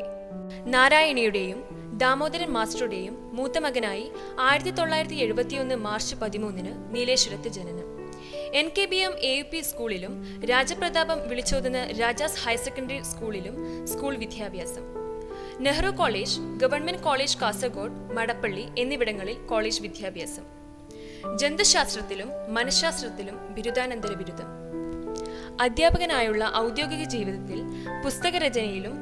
നാരായണിയുടെയും ദാമോദരൻ മാസ്റ്ററുടെയും മൂത്ത മകനായി 1971 March 13 നീലേശ്വരത്ത് ജനനം. NKBM AUP സ്കൂളിലും രാജപ്രതാപം വിളിച്ചോതുന്ന Rajas higher secondary സ്കൂളിലും school വിദ്യാഭ്യാസം. Nehru college, government college Kasaragod, Madappally എന്നിവിടങ്ങളിൽ കോളേജ് വിദ്യാഭ്യാസം. ജന്തുശാസ്ത്രത്തിലും മനഃശാസ്ത്രത്തിലും ബിരുദാനന്തര ബിരുദം. അധ്യാപകനായുള്ള ഔദ്യോഗിക ജീവിതത്തിൽ പുസ്തകരചനയിലും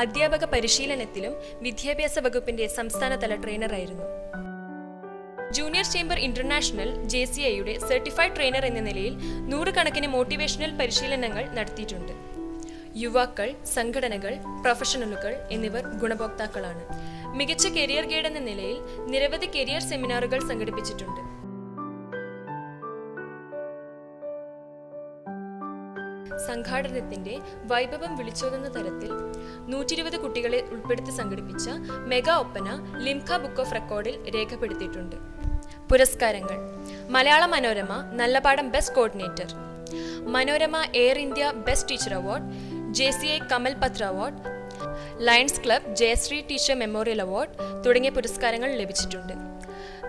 അധ്യാപക പരിശീലനത്തിലും വിദ്യാഭ്യാസ വകുപ്പിന്റെ സംസ്ഥാനതല ട്രെയിനറായിരുന്നു. ജൂനിയർ ചേംബർ ഇന്റർനാഷണൽ JCIയുടെ സർട്ടിഫൈഡ് ട്രെയിനർ എന്ന നിലയിൽ 100 കണക്കിന് മോട്ടിവേഷണൽ പരിശീലനങ്ങൾ നടത്തിയിട്ടുണ്ട്. യുവാക്കൾ, സംഘടനകൾ, പ്രൊഫഷണലുകൾ എന്നിവർ ഗുണഭോക്താക്കളാണ്. മികച്ച കരിയർ ഗൈഡ് എന്ന നിലയിൽ നിരവധി കരിയർ സെമിനാറുകൾ സംഘടിപ്പിച്ചിട്ടുണ്ട്. സംഘാടനത്തിന്റെ വൈഭവം വിളിച്ചോതുന്ന തരത്തിൽ 120 കുട്ടികളെ ഉൾപ്പെടുത്തി സംഘടിപ്പിച്ച mega oppana Limca book of റെക്കോർഡിൽ രേഖപ്പെടുത്തിയിട്ടുണ്ട്. പുരസ്കാരങ്ങൾ: Malayala Manorama Nallapadam best coordinator, Manorama air India best teacher award, JCI Kamal Patra award, lions club Jayashree teacher memorial award തുടങ്ങിയ പുരസ്കാരങ്ങൾ ലഭിച്ചിട്ടുണ്ട്.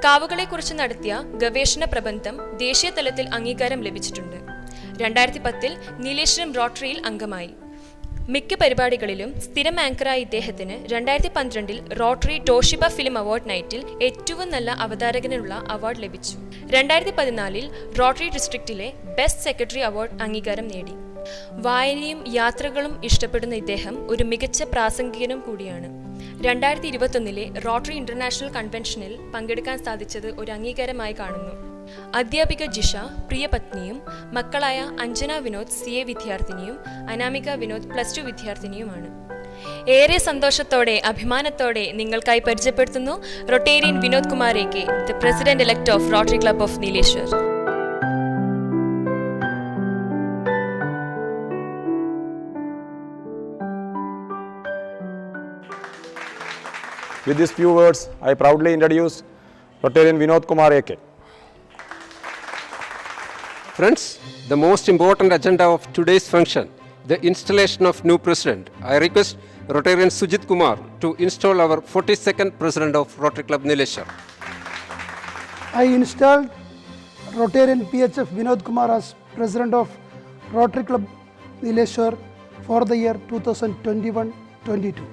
കാവുകളെക്കുറിച്ച് നടത്തിയ ഗവേഷണ പ്രബന്ധം ദേശീയ തലത്തിൽ അംഗീകാരം ലഭിച്ചിട്ടുണ്ട്. 2010 നീലേശ്വരം റോട്ടറിയിൽ അംഗമായി. മിക്ക പരിപാടികളിലും സ്ഥിരം ആങ്കറായ ഇദ്ദേഹത്തിന് 2012 റോട്ടറി ടോഷിബ ഫിലിം അവാർഡ് നൈറ്റിൽ ഏറ്റവും നല്ല അവതാരകനുള്ള അവാർഡ് ലഭിച്ചു. 2014 റോട്ടറി ഡിസ്ട്രിക്റ്റിലെ ബെസ്റ്റ് സെക്രട്ടറി അവാർഡ് അംഗീകാരം നേടി. വായനയും യാത്രകളും ഇഷ്ടപ്പെടുന്ന ഇദ്ദേഹം ഒരു മികച്ച പ്രാസംഗികനും കൂടിയാണ്. 2021 റോട്ടറി ഇന്റർനാഷണൽ കൺവെൻഷനിൽ പങ്കെടുക്കാൻ സാധിച്ചത് ഒരു അംഗീകാരമായി കാണുന്നു. അധ്യാപിക ജിഷ പ്രിയപത്നിയും മക്കളായ അഞ്ജന വിനോദ് CA വിദ്യാർത്ഥിനിയും അനാമിക വിനോദ് +2 വിദ്യാർത്ഥിനിയുമാണ്. ഏറെ സന്തോഷത്തോടെ അഭിമാനത്തോടെ നിങ്ങൾക്കായി പരിചയപ്പെടുത്തുന്നു Rotarian Vinod Kumar AK, the president elect of rotary club of Nileshwar. With these few words, I proudly introduce Rotarian Vinod Kumar AK. Friends, the most important agenda of today's function, the installation of new president. I request Rotarian Sujit Kumar to install our 42nd president of Rotary Club Neeleshwar. I installed Rotarian PHF Vinod Kumar as president of Rotary Club Neeleshwar for the year 2021-22.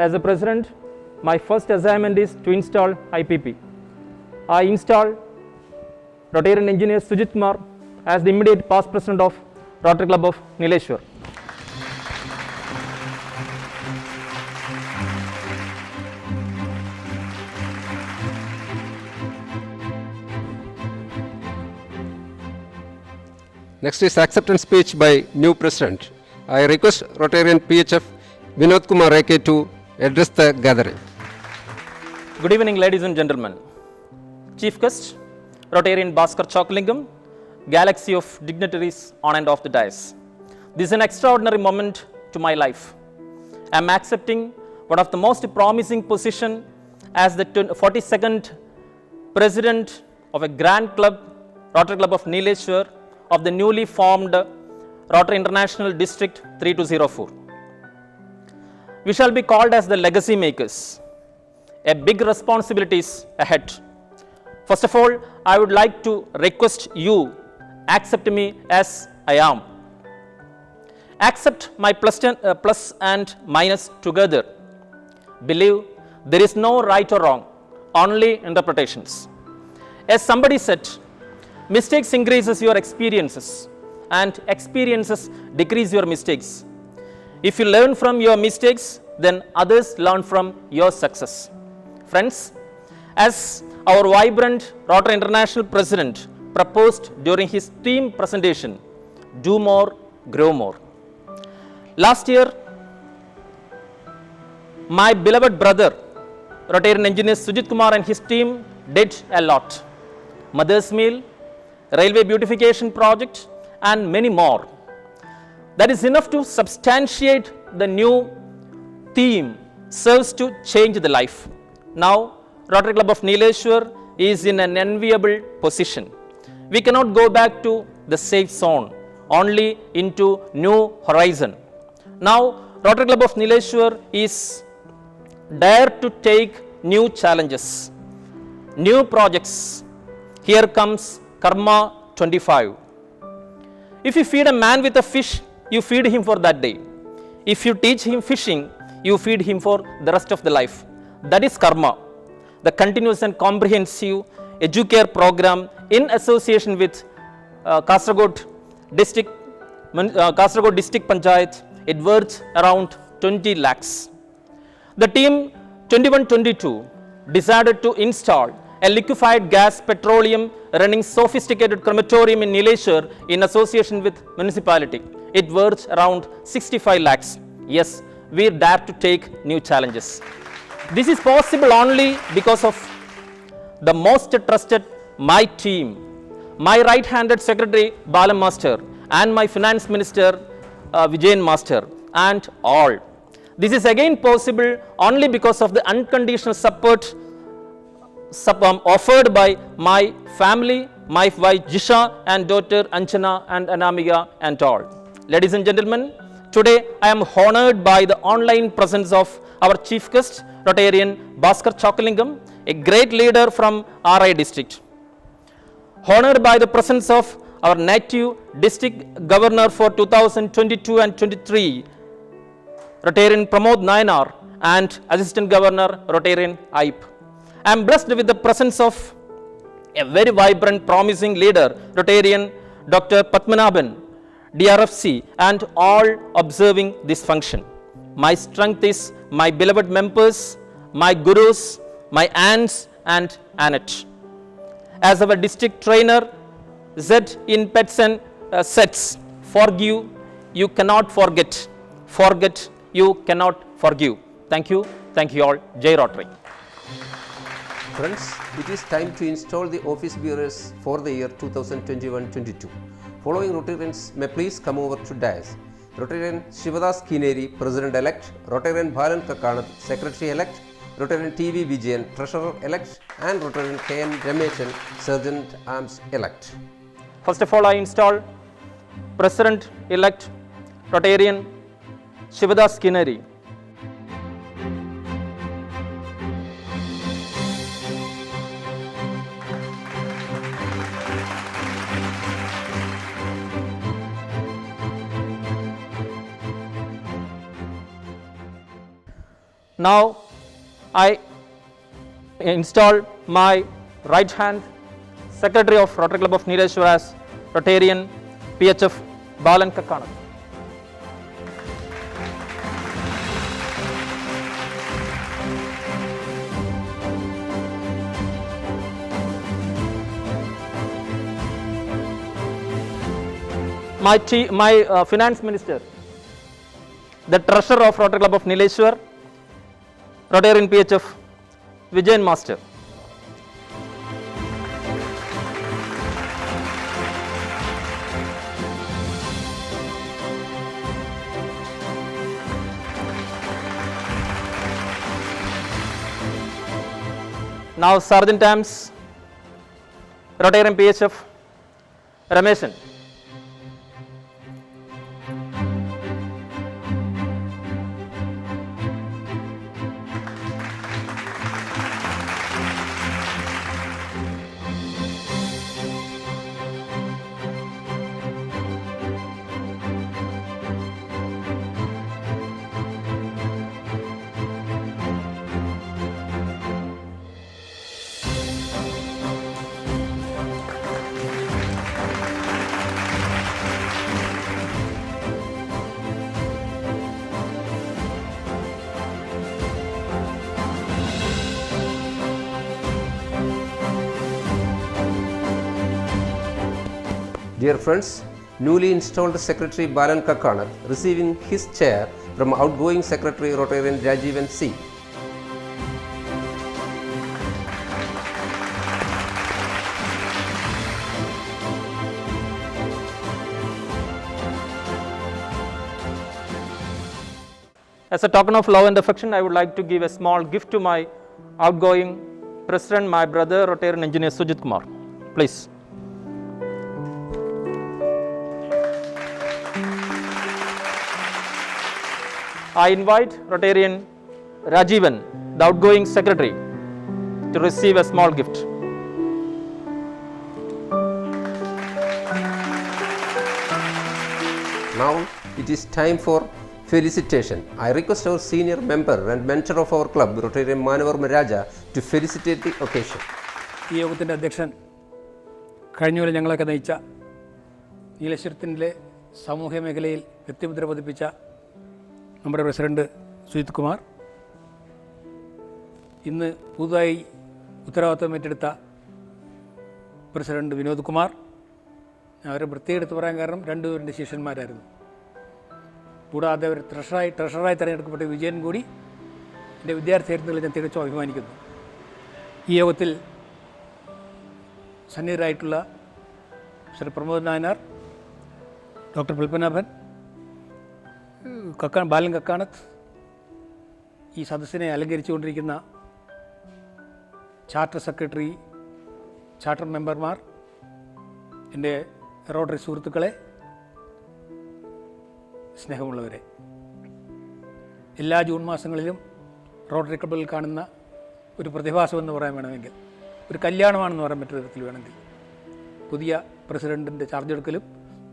As a president, my first assignment is to install IPP. I installed Rotarian engineer Sujit Kumar as the immediate past president of Rotary Club of Neeleshwar. Next is acceptance speech by new president. I request Rotarian PHF Vinod Kumar AK to address the gathering. Good evening, ladies and gentlemen. Chief guest, Rotarian Bhaskar Chokalingam, galaxy of dignitaries on and off the dais. This is an extraordinary moment to my life. I am accepting one of the most promising position as the 42nd President of a grand club, Rotary Club of Neeleshwar, of the newly formed Rotary International District 3204. We shall be called as the legacy makers. A big responsibilities ahead. First of all, I would like to request you accept me as I am. Accept my plus and minus together. Believe there is no right or wrong, only interpretations. As somebody said, mistakes increases your experiences and experiences decrease your mistakes. If you learn from your mistakes, then others learn from your success. Friends, as our vibrant Rotary International President proposed during his theme presentation, do more, grow more. Last year, my beloved brother, Rotarian engineer Sujit Kumar and his team did a lot. Mother's Meal, Railway Beautification Project and many more. That is enough to substantiate the new theme, serves to change the life. Now, Rotary Club of Neeleshwar is in an enviable position. We cannot go back to the safe zone, only into new horizon. Now, Rotary Club of Neeleshwar is dare to take new challenges, new projects. Here comes Karma 25. If you feed a man with a fish, you feed him for that day. If you teach him fishing, you feed him for the rest of the life. That is Karma, the continuous and comprehensive educare program in association with Kasaragod District Panchayat. It worth around 20 lakhs. The team 2122 decided to install a liquefied gas petroleum running sophisticated crematorium in Neeleshwar in association with municipality. It worth around 65 lakhs. Yes, we dare to take new challenges. This is possible only because of the most trusted my team, my right-handed secretary Balam Master and my finance minister Vijayan Master and all. This is again possible only because of the unconditional support offered by my family, my wife Jisha and daughter Anchana and Anamiga and all. Ladies and gentlemen, today I am honored by the online presence of our chief guest, Rotarian Bhaskar Chokalingam, a great leader from RI district. Honored by the presence of our native district governor for 2022 and 23, Rotarian Pramod Nayanar, and assistant governor Rotarian Aip. I am blessed with the presence of a very vibrant, promising leader, Rotarian Dr. Padmanabhan, DRFC, and all observing this function. My strength is my beloved members, my gurus, my aunts and Annette. As our district trainer, Z in pets and sets, forgive, you cannot forget. Forget, you cannot forgive. Thank you all. Jai Rotary. Friends, it is time to install the office bearers for the year 2021-22. Following Rotarians may please come over to dais. Rotarian Shivadas Kineri, President-elect, Rotarian Bhalan Kakanath, Secretary-elect, Rotarian TV Vijayan, Treasurer-elect, and Rotarian KN Rameshan, Sergeant-Arms-elect. First of all, I install President-elect Rotarian Shivadas Kineri. Now, I install my right hand Secretary of Rotary Club of Neeleshwar as Rotarian PHF Balan Kakanath. My finance minister, the treasurer of Rotary Club of Neeleshwar, Rotarian PHF Vijayan Master. Now Sergeant Arms, Rotarian PHF, Rameshan. Dear friends, newly installed Secretary Balan Kakkanath receiving his chair from outgoing Secretary Rotarian Rajivan C. As a token of love and affection, I would like to give a small gift to my outgoing President, my brother, Rotarian Engineer Sujit Kumar. Please. I invite Rotarian Rajivan, the outgoing secretary, to receive a small gift. Now it is time for felicitation. I request our senior member and mentor of our club, Rotarian Manavar Maraja, to felicitate the occasion. ഈ യോഗത്തിൻ്റെ അധ്യക്ഷൻ കഴിഞ്ഞ ഞങ്ങളൊക്കെ നയിച്ച നീലേശ്വരത്തിൻ്റെ സാമൂഹ്യ മേഖലയിൽ വ്യക്തിമുദ്ര പതിപ്പിച്ച നമ്മുടെ പ്രസിഡന്റ് സുജിത് കുമാർ, ഇന്ന് പുതുതായി ഉത്തരവാദിത്വം ഏറ്റെടുത്ത പ്രസിഡന്റ് വിനോദ് കുമാർ. ഞാൻ അവരെ പ്രത്യേകം എടുത്ത് പറയാൻ കാരണം രണ്ടുപേരുടെ ശിഷ്യന്മാരായിരുന്നു. കൂടാതെ അവർ ട്രഷറായി തിരഞ്ഞെടുക്കപ്പെട്ട വിജയൻ കൂടി എൻ്റെ വിദ്യാർത്ഥിയായിരുന്നതിൽ ഞാൻ തികച്ചും അഭിമാനിക്കുന്നു. ഈ യോഗത്തിൽ സന്നിഹിതരായിട്ടുള്ള ശ്രീ പ്രമോദ് നായനാർ, ഡോക്ടർ പത്മനാഭൻ, ബാലൻ കക്കാണത്ത്, ഈ സദസ്സിനെ അലങ്കരിച്ചുകൊണ്ടിരിക്കുന്ന ചാർട്ടർ സെക്രട്ടറി, ചാർട്ടർ മെമ്പർമാർ, എൻ്റെ റോട്ടറി സുഹൃത്തുക്കളെ, സ്നേഹമുള്ളവരെ, എല്ലാ ജൂൺ മാസങ്ങളിലും റോട്ടറി ക്ലബ്ബിൽ കാണുന്ന ഒരു പ്രതിഭാസമെന്ന് പറയാൻ വേണമെങ്കിൽ, ഒരു കല്യാണമാണെന്ന് പറയാൻ പറ്റുന്ന വിധത്തിൽ വേണമെങ്കിൽ, പുതിയ പ്രസിഡൻറ്റിൻ്റെ ചാർജ് എടുക്കലും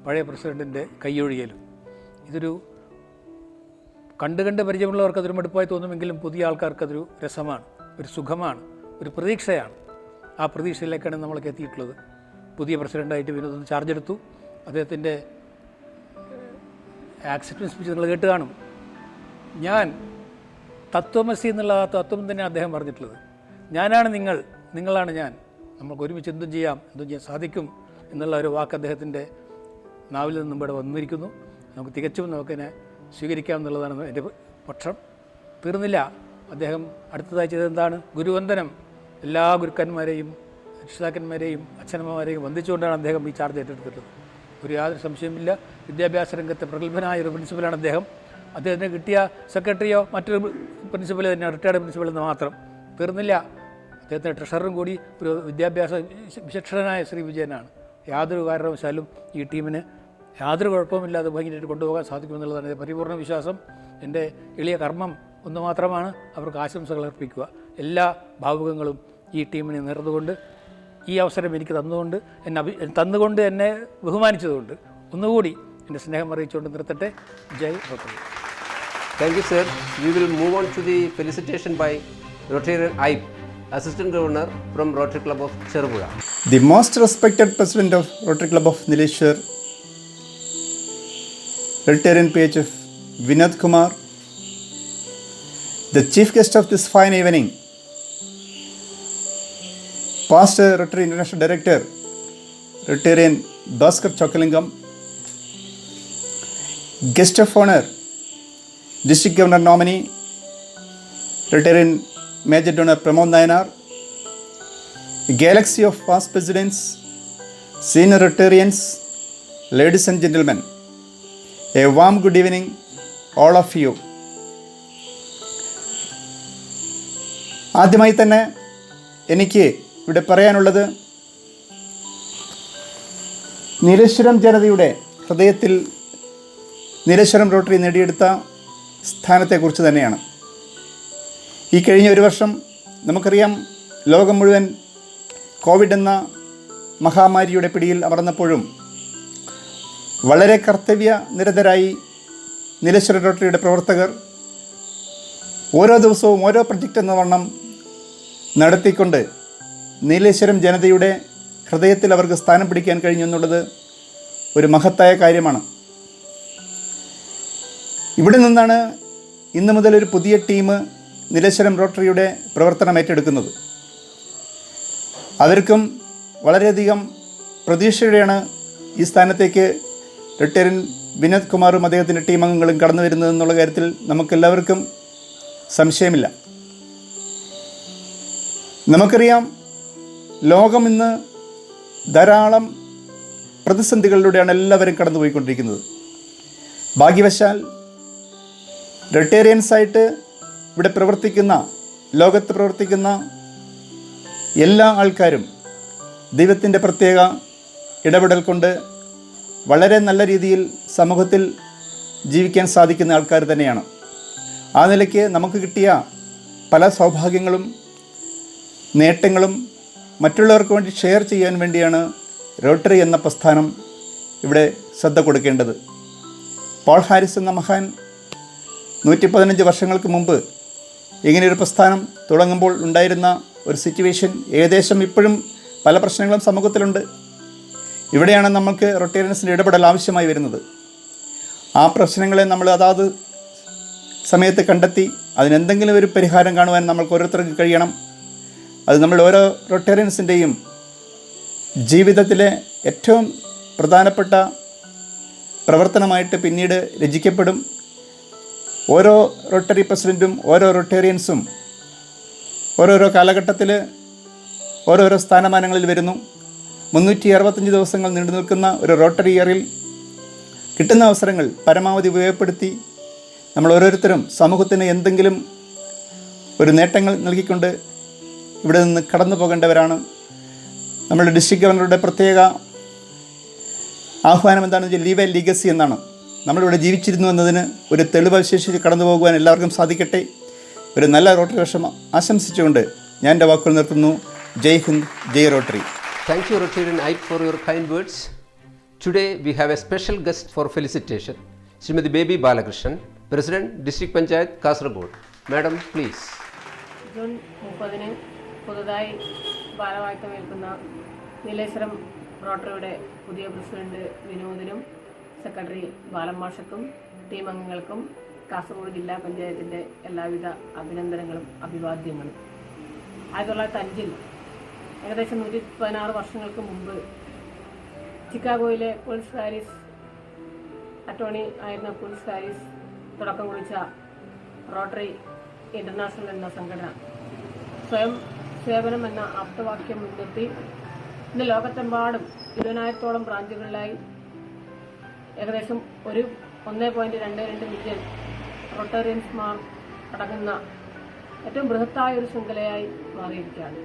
പഴയ പ്രസിഡൻറ്റിൻ്റെ കൈയൊഴിയലും, ഇതൊരു കണ്ട് പരിചയമുള്ളവർക്ക് അതൊരു മടുപ്പായി തോന്നുമെങ്കിലും പുതിയ ആൾക്കാർക്കതൊരു രസമാണ്, ഒരു സുഖമാണ്, ഒരു പ്രതീക്ഷയാണ്. ആ പ്രതീക്ഷയിലേക്കാണ് നമ്മളൊക്കെ എത്തിയിട്ടുള്ളത്. പുതിയ പ്രസിഡൻ്റായിട്ട് വിനോദ് ചാർജ് എടുത്തു. അദ്ദേഹത്തിൻ്റെ ആക്സെപ്റ്റൻസ് സ്പീച്ച് നിങ്ങൾ കേട്ട് കാണും. ഞാൻ തത്വമസി എന്നുള്ള ആ തത്വം തന്നെ അദ്ദേഹം പറഞ്ഞിട്ടുള്ളത്. ഞാനാണ് നിങ്ങൾ, നിങ്ങളാണ് ഞാൻ, നമുക്ക് ഒരുമിച്ച് എന്തും ചെയ്യാം സാധിക്കും എന്നുള്ള ഒരു വാക്ക് അദ്ദേഹത്തിൻ്റെ നാവിൽ നിന്നും ഇവിടെ വന്നിരിക്കുന്നു. നമുക്ക് തികച്ചും നമുക്കതിനെ സ്വീകരിക്കാം എന്നുള്ളതാണ് എൻ്റെ പക്ഷം. തീർന്നില്ല. അദ്ദേഹം അടുത്തതായി ചെയ്തതെന്താണ്? ഗുരുവന്ദനം. എല്ലാ ഗുരുക്കന്മാരെയും രക്ഷിതാക്കന്മാരെയും അച്ഛനമ്മമാരെയും വന്ദിച്ചുകൊണ്ടാണ് അദ്ദേഹം ഈ ചാർജ് ഏറ്റെടുത്തിട്ടുള്ളത്. യാതൊരു സംശയമില്ല. വിദ്യാഭ്യാസ രംഗത്തെ പ്രഗത്ഭനായ ഒരു പ്രിൻസിപ്പലാണ് അദ്ദേഹം. അദ്ദേഹത്തിന് കിട്ടിയ സെക്രട്ടറിയോ മറ്റൊരു പ്രിൻസിപ്പൽ തന്നെ, റിട്ടയർഡ് പ്രിൻസിപ്പൽ എന്ന് മാത്രം. തീർന്നില്ല. അദ്ദേഹത്തിൻ്റെ ട്രഷററും കൂടി ഒരു വിദ്യാഭ്യാസ വിചക്ഷണനായ ശ്രീ വിജയനാണ്. യാതൊരു കാരണവശാലും ഈ ടീമിന് യാതൊരു കുഴപ്പമില്ലാതെ ഭംഗിയായിട്ട് കൊണ്ടുപോകാൻ സാധിക്കുമെന്നുള്ളതാണ് എൻ്റെ പരിപൂർണ്ണ വിശ്വാസം. എൻ്റെ എളിയ കർമ്മം ഒന്ന് മാത്രമാണ് അവർക്ക് ആശംസകൾ അർപ്പിക്കുക. എല്ലാ ഭാവുകങ്ങളും ഈ ടീമിനെ നേർന്നുകൊണ്ട്, ഈ അവസരം എനിക്ക് തന്നുകൊണ്ട് എന്നെ ബഹുമാനിച്ചതുകൊണ്ട് ഒന്നുകൂടി എൻ്റെ സ്നേഹം അറിയിച്ചുകൊണ്ട് നിർത്തട്ടെ. ജയ് rotary. Thank you, sir. We will move on to the felicitation by Rotarian IPE, Assistant Governor from Rotary Club of Cherupuzha. The most respected President of Rotary Club of Nileshwar, Rotarian PHF Vinod Kumar, the chief guest of this fine evening, past Rotary International Director, Rotarian Bhaskar Chokalingam, guest of honor, District Governor nominee, Rotarian Major Donor Pramod Nayanar, a galaxy of past presidents, senior Rotarians, ladies and gentlemen, a warm good evening all of you. ആദ്യമായി തന്നെ എനിക്ക് ഇവിടെ പറയാനുള്ളത് നീലേശ്വരം ജനതയുടെ ഹൃദയത്തിൽ Nileshwaram rotary നേടിയെടുത്ത സ്ഥാനത്തെക്കുറിച്ച് തന്നെയാണ്. ഈ കഴിഞ്ഞ ഒരു വർഷം നമുക്കറിയാം, ലോകം മുഴുവൻ കോവിഡ് എന്ന മഹാമാരിയുടെ പിടിയിൽ അമർന്നപ്പോഴും വളരെ കർത്തവ്യനിരതരായി നീലേശ്വരം റോട്ടറിയുടെ പ്രവർത്തകർ ഓരോ ദിവസവും ഓരോ പ്രൊജക്റ്റ് എന്ന വണ്ണം നടത്തിക്കൊണ്ട് നീലേശ്വരം ജനതയുടെ ഹൃദയത്തിൽ അവർക്ക് സ്ഥാനം പിടിക്കാൻ കഴിഞ്ഞു എന്നുള്ളത് ഒരു മഹത്തായ കാര്യമാണ്. ഇവിടെ നിന്നാണ് ഇന്നു മുതൽ ഒരു പുതിയ ടീം നീലേശ്വരം റോട്ടറിയുടെ പ്രവർത്തനം ഏറ്റെടുക്കുന്നത്. അവർക്കും വളരെയധികം പ്രതീക്ഷയോടെയാണ് ഈ സ്ഥാനത്തേക്ക് റിട്ടയറിൻ വിനോദ് കുമാറും അദ്ദേഹത്തിൻ്റെ ടീം അംഗങ്ങളും കടന്നു വരുന്നതെന്നുള്ള കാര്യത്തിൽ നമുക്കെല്ലാവർക്കും സംശയമില്ല. നമുക്കറിയാം, ലോകം ഇന്ന് ധാരാളം പ്രതിസന്ധികളിലൂടെയാണ് എല്ലാവരും കടന്നുപോയിക്കൊണ്ടിരിക്കുന്നത്. ഭാഗ്യവശാൽ റിട്ടയറിയൻസായിട്ട് ഇവിടെ പ്രവർത്തിക്കുന്ന, ലോകത്ത് പ്രവർത്തിക്കുന്ന എല്ലാ ആൾക്കാരും ദൈവത്തിൻ്റെ പ്രത്യേക ഇടപെടൽ കൊണ്ട് വളരെ നല്ല രീതിയിൽ സമൂഹത്തിൽ ജീവിക്കാൻ സാധിക്കുന്ന ആൾക്കാർ തന്നെയാണ്. ആ നിലയ്ക്ക് നമുക്ക് കിട്ടിയ പല സൗഭാഗ്യങ്ങളും നേട്ടങ്ങളും മറ്റുള്ളവർക്ക് വേണ്ടി ഷെയർ ചെയ്യാൻ വേണ്ടിയാണ് റോട്ടറി എന്ന പ്രസ്ഥാനം ഇവിടെ ശ്രദ്ധ കൊടുക്കേണ്ടത്. പോൾ ഹാരിസ് എന്ന മഹാൻ 115 വർഷങ്ങൾക്ക് മുമ്പ് ഇങ്ങനെയൊരു പ്രസ്ഥാനം തുടങ്ങുമ്പോൾ ഉണ്ടായിരുന്ന ഒരു സിറ്റുവേഷൻ ഏകദേശം ഇപ്പോഴും പല പ്രശ്നങ്ങളും സമൂഹത്തിലുണ്ട്. ഇവിടെയാണ് നമുക്ക് റൊട്ടേറിയൻസിൻ്റെ ഇടപെടൽ ആവശ്യമായി വരുന്നത്. ആ പ്രശ്നങ്ങളെ നമ്മൾ അതാത് സമയത്ത് കണ്ടെത്തി അതിനെന്തെങ്കിലും ഒരു പരിഹാരം കാണുവാൻ നമ്മൾക്ക് ഓരോരുത്തർക്ക് കഴിയണം. അത് നമ്മൾ ഓരോ റൊട്ടേറിയൻസിൻ്റെയും ജീവിതത്തിലെ ഏറ്റവും പ്രധാനപ്പെട്ട പ്രവർത്തനമായിട്ട് പിന്നീട് രചിക്കപ്പെടും. ഓരോ റോട്ടറി പ്രസിഡൻറ്റും ഓരോ റൊട്ടേറിയൻസും ഓരോരോ കാലഘട്ടത്തിൽ ഓരോരോ സ്ഥാനമാനങ്ങളിൽ വരുന്നു. 365 ദിവസങ്ങൾ നീണ്ടു നിൽക്കുന്ന ഒരു റോട്ടറി ഇയറിൽ കിട്ടുന്ന അവസരങ്ങൾ പരമാവധി ഉപയോഗപ്പെടുത്തി നമ്മൾ ഓരോരുത്തരും സമൂഹത്തിന് എന്തെങ്കിലും ഒരു നേട്ടങ്ങൾ നൽകിക്കൊണ്ട് ഇവിടെ നിന്ന് കടന്നു പോകേണ്ടവരാണ്. നമ്മുടെ ഡിസ്ട്രിക്ട് ഗവർണറുടെ പ്രത്യേക ആഹ്വാനം എന്താണെന്ന് വെച്ചാൽ ലീവ് എ ലീഗസി എന്നാണ്. നമ്മളിവിടെ ജീവിച്ചിരുന്നു എന്നതിന് ഒരു തെളിവ് വിശേഷിച്ച് കടന്നു പോകുവാൻ എല്ലാവർക്കും സാധിക്കട്ടെ. ഒരു നല്ല റോട്ടറി വർഷം ആശംസിച്ചുകൊണ്ട് ഞാൻ എൻ്റെ വാക്കുകൾ നിർത്തുന്നു. ജയ് ഹിന്ദ്, ജയ് rotary. Thank you, Rotarian Ike, for your kind words. Today we have a special guest for felicitation, Srimati Baby Balakrishnan, President, District Panchayat, Kasaragod. Madam, please. June 30 പുതുതായി ഭാരവാഹിത്വമേൽക്കുന്ന നീലേശ്വരം റോട്ടറിയുടെ പുതിയ പ്രസിഡന്റ് വിനോദിനും സെക്രട്ടറി ബാലമാഷക്കും ടീം അംഗങ്ങൾക്കും കാസർഗോഡ് ജില്ലാ പഞ്ചായത്തിൻ്റെ എല്ലാവിധ അഭിനന്ദനങ്ങളും അഭിവാദ്യങ്ങളും. 1905 ഏകദേശം 116 വർഷങ്ങൾക്ക് മുമ്പ് ചിക്കാഗോയിലെ പുൾസ് ഹാരിസ് അറ്റോർണി ആയിരുന്ന പുൾസ് ഹാരിസ് തുടക്കം കുറിച്ച റോട്ടറി ഇൻ്റർനാഷണൽ എന്ന സംഘടന സ്വയം സേവനം എന്ന ആപ്തവാക്യം മുൻനിർത്തി ഇന്ന് ലോകത്തെമ്പാടും 20,000-ഓളം ബ്രാഞ്ചുകളിലായി ഏകദേശം 1.22 മില്യൺ റോട്ടേറിയൻസ്മാർ അടങ്ങുന്ന ഏറ്റവും ബൃഹത്തായ ഒരു ശൃംഖലയായി മാറിയിരിക്കുകയാണ്.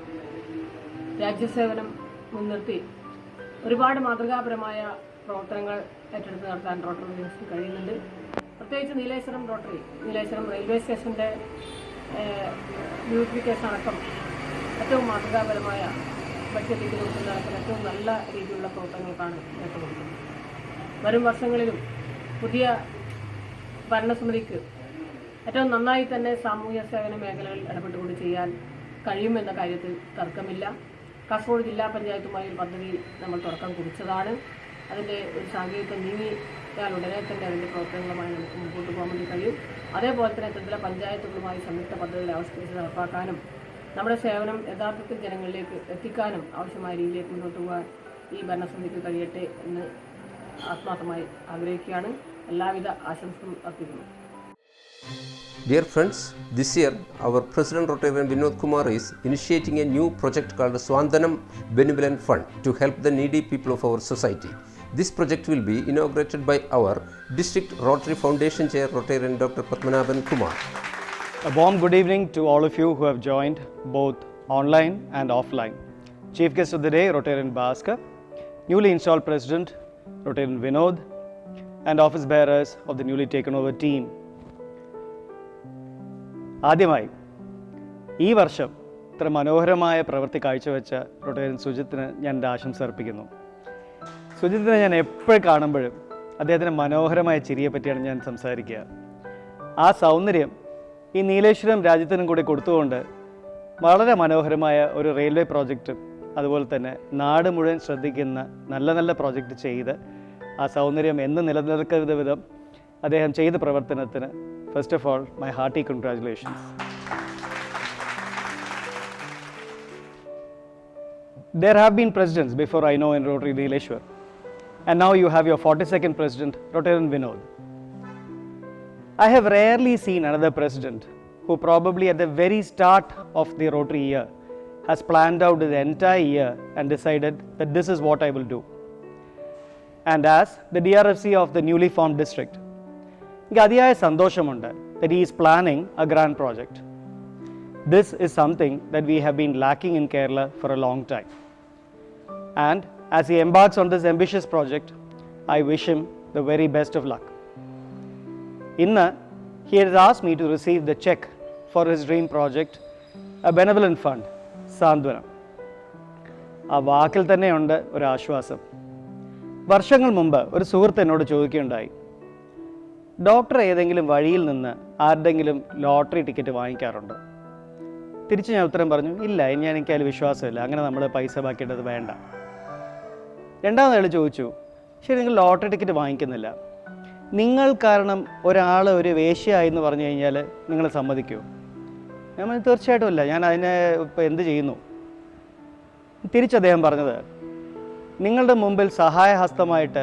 രാജ്യസേവനം മുൻനിർത്തി ഒരുപാട് മാതൃകാപരമായ പ്രവർത്തനങ്ങൾ ഏറ്റെടുത്ത് നടത്താൻ റോട്ടറിയൻസിന് കഴിയുന്നുണ്ട്. പ്രത്യേകിച്ച് നീലേശ്വരം റോട്ടറി, നീലേശ്വരം റെയിൽവേ സ്റ്റേഷൻ്റെ ബ്യൂട്ടിഫിക്കേഷൻ അടക്കം ഏറ്റവും മാതൃകാപരമായ ബഡ്ജറ്റിൽ നടക്കുന്ന ഏറ്റവും നല്ല രീതിയിലുള്ള പ്രവർത്തനങ്ങൾക്കാണ് നേട്ടം കൊടുക്കുന്നത്. വരും വർഷങ്ങളിലും പുതിയ ഭരണസമിതിക്ക് ഏറ്റവും നന്നായി തന്നെ സാമൂഹ്യ സേവന മേഖലകളിൽ ഇടപെട്ടുകൊണ്ട് ചെയ്യാൻ കഴിയുമെന്ന കാര്യത്തിൽ തർക്കമില്ല. കാസർഗോഡ് ജില്ലാ പഞ്ചായത്തുമായി ഒരു പദ്ധതി നമ്മൾ തുടക്കം കുറിച്ചതാണ്. അതിൻ്റെ ഒരു സാങ്കേതിക നീങ്ങിയാൽ ഉടനെ തന്നെ അതിൻ്റെ പ്രവർത്തനങ്ങളുമായി നമുക്ക് മുമ്പോട്ട് പോകാൻ വേണ്ടി കഴിയും. അതേപോലെ തന്നെ ത്രിതല പഞ്ചായത്തുകളുമായി സംയുക്ത പദ്ധതികൾ ആവിഷ്കരിച്ച് നടപ്പാക്കാനും നമ്മുടെ സേവനം യഥാർത്ഥത്തിൽ ജനങ്ങളിലേക്ക് എത്തിക്കാനും ആവശ്യമായ രീതിയിലേക്ക് മുന്നോട്ട് പോകാൻ ഈ ഭരണസമിതിക്ക് കഴിയട്ടെ എന്ന് ആത്മാർത്ഥമായി ആഗ്രഹിക്കുകയാണ്. എല്ലാവിധ ആശംസകളും അർപ്പിക്കുന്നു. Dear friends, this year our President Rotarian Vinod Kumar is initiating a new project called Swandanam Benevolent Fund to help the needy people of our society. This project will be inaugurated by our District Rotary Foundation Chair Rotarian Dr. Padmanabhan Kumar. A warm good evening to all of you who have joined both online and offline. Chief guest of the day, Rotarian Bhaskar, newly installed President, Rotarian Vinod, and office bearers of the newly taken over team. ആദ്യമായി ഈ വർഷം ഇത്ര മനോഹരമായ പ്രവൃത്തി കാഴ്ചവെച്ച Rotarian സുജിത്തിന് ഞാൻ എൻ്റെ ആശംസ അർപ്പിക്കുന്നു. സുജിത്തിനെ ഞാൻ എപ്പോഴും കാണുമ്പോഴും അദ്ദേഹത്തിൻ്റെ മനോഹരമായ ചിരിയെ പറ്റിയാണ് ഞാൻ സംസാരിക്കുക. ആ സൗന്ദര്യം ഈ നീലേശ്വരം രാജ്യത്തിനും കൂടി കൊടുത്തുകൊണ്ട് വളരെ മനോഹരമായ ഒരു റെയിൽവേ പ്രോജക്റ്റും അതുപോലെ തന്നെ നാട് മുഴുവൻ ശ്രദ്ധിക്കുന്ന നല്ല നല്ല പ്രോജക്റ്റ് ചെയ്ത് ആ സൗന്ദര്യം എന്ന് നിലനിൽക്കുന്ന വിധം അദ്ദേഹം ചെയ്ത പ്രവർത്തനത്തിന് first of all my hearty congratulations. There have been presidents before I know in Rotary Nileshwar, and now you have your 42nd president, Rotarian Vinod. I have rarely seen another president who probably at the very start of the Rotary year has planned out the entire year and decided that this is what I will do. And as the DRFC of the newly formed district, എനിക്ക് അതിയായ സന്തോഷമുണ്ട് that he is planning a grand project. This is something that we have been lacking in Kerala for a long time. And as he embarks on this ambitious project, I wish him the very best of luck. Inna, he has asked me to receive the check for his dream project, a benevolent fund, Sandvanam. ആ വാക്കിൽ തന്നെയുണ്ട് ഒരു ആശ്വാസം. വർഷങ്ങൾ മുമ്പ് ഒരു സുഹൃത്ത് എന്നോട് ചോദിക്കുകയുണ്ടായി, ഡോക്ടർ ഏതെങ്കിലും വഴിയിൽ നിന്ന് ആരുടെങ്കിലും ലോട്ടറി ടിക്കറ്റ് വാങ്ങിക്കാറുണ്ടോ? തിരിച്ച് ഞാൻ ഉത്തരം പറഞ്ഞു, ഇല്ല, എനിക്ക് അതിൽ വിശ്വാസമില്ല, അങ്ങനെ നമ്മൾ പൈസ ബാക്കിയിട്ടത് വേണ്ട. രണ്ടാമതാൾ ചോദിച്ചു, ശരി, നിങ്ങൾ ലോട്ടറി ടിക്കറ്റ് വാങ്ങിക്കുന്നില്ല, നിങ്ങൾ കാരണം ഒരാൾ ഒരു വേശ്യയായി എന്ന് പറഞ്ഞു കഴിഞ്ഞാൽ നിങ്ങൾ സമ്മതിക്കുമോ? ഞാൻ പറഞ്ഞു, തീർച്ചയായിട്ടും ഇല്ല, ഞാൻ അതിനെ ഇപ്പോൾ എന്ത് ചെയ്യുന്നു? തിരിച്ചദ്ദേഹം പറഞ്ഞത്, നിങ്ങളുടെ മുമ്പിൽ സഹായഹസ്തമായിട്ട്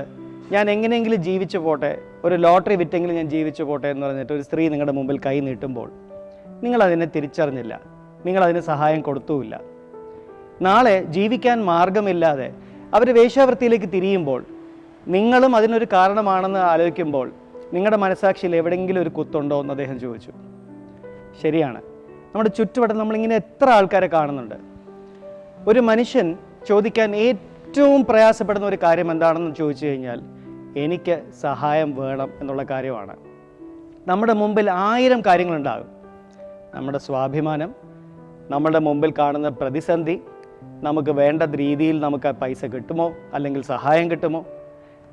ഞാൻ എങ്ങനെയെങ്കിലും ജീവിച്ചു പോട്ടെ, ഒരു ലോട്ടറി വിറ്റെങ്കിലും ഞാൻ ജീവിച്ചു പോട്ടെ എന്ന് പറഞ്ഞിട്ട് ഒരു സ്ത്രീ നിങ്ങളുടെ മുമ്പിൽ കൈ നീട്ടുമ്പോൾ നിങ്ങളതിനെ തിരിച്ചറിഞ്ഞില്ല, നിങ്ങളതിന് സഹായം കൊടുത്തുമില്ല. നാളെ ജീവിക്കാൻ മാർഗമില്ലാതെ അവർ വേശ്യാവൃത്തിയിലേക്ക് തിരിയുമ്പോൾ നിങ്ങളും അതിനൊരു കാരണമാണെന്ന് ആലോചിക്കുമ്പോൾ നിങ്ങളുടെ മനസാക്ഷിയിൽ എവിടെയെങ്കിലും ഒരു കുത്തുണ്ടോ എന്ന് അദ്ദേഹം ചോദിച്ചു. ശരിയാണ്, നമ്മുടെ ചുറ്റുവട്ടം നമ്മളിങ്ങനെ എത്ര ആൾക്കാരെ കാണുന്നുണ്ട്. ഒരു മനുഷ്യൻ ചോദിക്കാൻ ഏറ്റവും പ്രയാസപ്പെടുന്ന ഒരു കാര്യം എന്താണെന്ന് ചോദിച്ചു കഴിഞ്ഞാൽ എനിക്ക് സഹായം വേണം എന്നുള്ള കാര്യമാണ്. നമ്മുടെ മുമ്പിൽ 1000 കാര്യങ്ങളുണ്ടാകും. നമ്മുടെ സ്വാഭിമാനം, നമ്മുടെ മുമ്പിൽ കാണുന്ന പ്രതിസന്ധി, നമുക്ക് വേണ്ട രീതിയിൽ നമുക്ക് പൈസ കിട്ടുമോ അല്ലെങ്കിൽ സഹായം കിട്ടുമോ,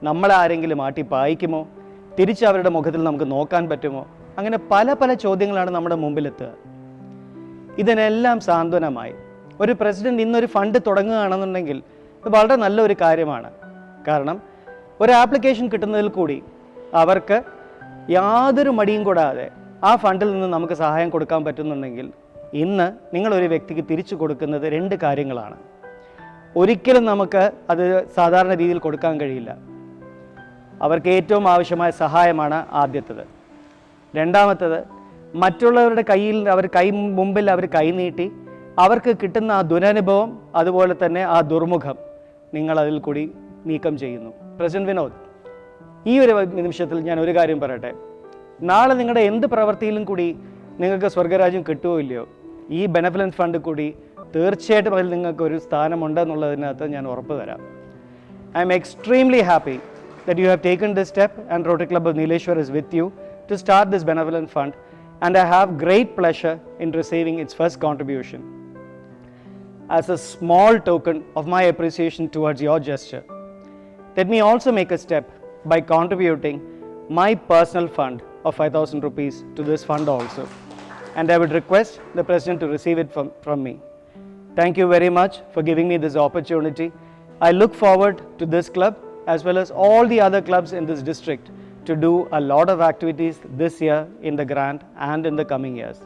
നമ്മളെ ആരെങ്കിലും ആട്ടിപ്പായിക്കുമോ, തിരിച്ച് അവരുടെ മുഖത്തിൽ നമുക്ക് നോക്കാൻ പറ്റുമോ, അങ്ങനെ പല പല ചോദ്യങ്ങളാണ് നമ്മുടെ മുമ്പിലെത്തുക. ഇതിനെല്ലാം സാന്ത്വനമായി ഒരു പ്രസിഡന്റ് ഇന്നൊരു ഫണ്ട് തുടങ്ങുകയാണെന്നുണ്ടെങ്കിൽ ഇത് വളരെ നല്ലൊരു കാര്യമാണ്. കാരണം ഒരു ആപ്ലിക്കേഷൻ കിട്ടുന്നതിൽ കൂടി അവർക്ക് യാതൊരു മടിയും കൂടാതെ ആ ഫണ്ടിൽ നിന്ന് നമുക്ക് സഹായം കൊടുക്കാൻ പറ്റുന്നുണ്ടെങ്കിൽ ഇന്ന് നിങ്ങളൊരു വ്യക്തിക്ക് തിരിച്ചു കൊടുക്കുന്നത് 2 കാര്യങ്ങളാണ്. ഒരിക്കലും നമുക്ക് അത് സാധാരണ രീതിയിൽ കൊടുക്കാൻ കഴിയില്ല. അവർക്ക് ഏറ്റവും ആവശ്യമായ സഹായമാണ് ആദ്യത്തേത്. രണ്ടാമത്തേത്, മറ്റുള്ളവരുടെ കയ്യിൽ മുമ്പിൽ അവർ കൈനീട്ടി അവർക്ക് കിട്ടുന്ന ആ ദുരനുഭവം, അതുപോലെ തന്നെ ആ ദുർമുഖം നിങ്ങളതിൽ കൂടി നീക്കം ചെയ്യുന്നു. പ്രസിഡന്റ് വിനോദ്, ഈ ഒരു നിമിഷത്തിൽ ഞാൻ ഒരു കാര്യം പറയട്ടെ. നാളെ നിങ്ങളുടെ എന്ത് പ്രവൃത്തിയിലും കൂടി നിങ്ങൾക്ക് സ്വർഗരാജ്യം കിട്ടുമോ ഇല്ലയോ, ഈ ബെനഫിലൻസ് ഫണ്ട് കൂടി തീർച്ചയായിട്ടും അതിൽ നിങ്ങൾക്ക് ഒരു സ്ഥാനമുണ്ടെന്നുള്ളതിനകത്ത് ഞാൻ ഉറപ്പ് തരാം. I am extremely happy that you have taken this step and Rotary Club of Nileshwar is with you to start this benevolent fund, and I have great pleasure in receiving its first contribution. As a small token of my appreciation towards your gesture, let me also make a step by contributing my personal fund of 5,000 rupees to this fund also, and I would request the President to receive it from me. Thank you very much for giving me this opportunity. I look forward to this club as well as all the other clubs in this district to do a lot of activities this year in the grant and in the coming years.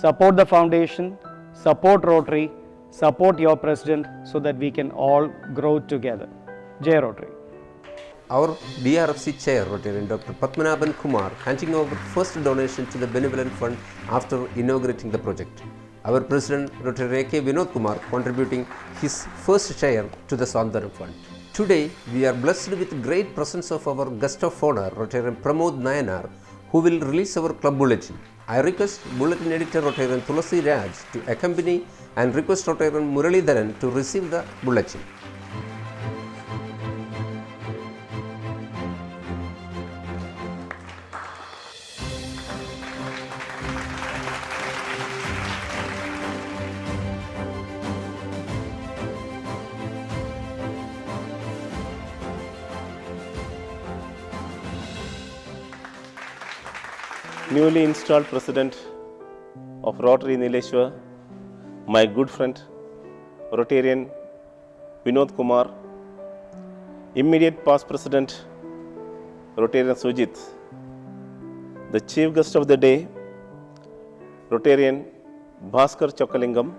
Support the foundation, support Rotary, support your president so that we can all grow together. Jai Rotary. Our DRFC chair, Rotarian Dr. Padmanabhan Kumar, handing over first donation to the benevolent fund after inaugurating the project. Our president, Rotary AK Vinod Kumar, contributing his first share to the Sandhanam fund. Today, we are blessed with great presence of our guest of honor, Rotarian Pramod Nayanar, who will release our club bulletin. I request bulletin editor Rotarian Tulasi Raj to accompany and request Rotarian Muralidharan to receive the bulletin. Newly installed President of Rotary Nileshwar, my good friend, Rotarian Vinod Kumar, immediate past President, Rotarian Sujit, the chief guest of the day, Rotarian Bhaskar Chokalingam,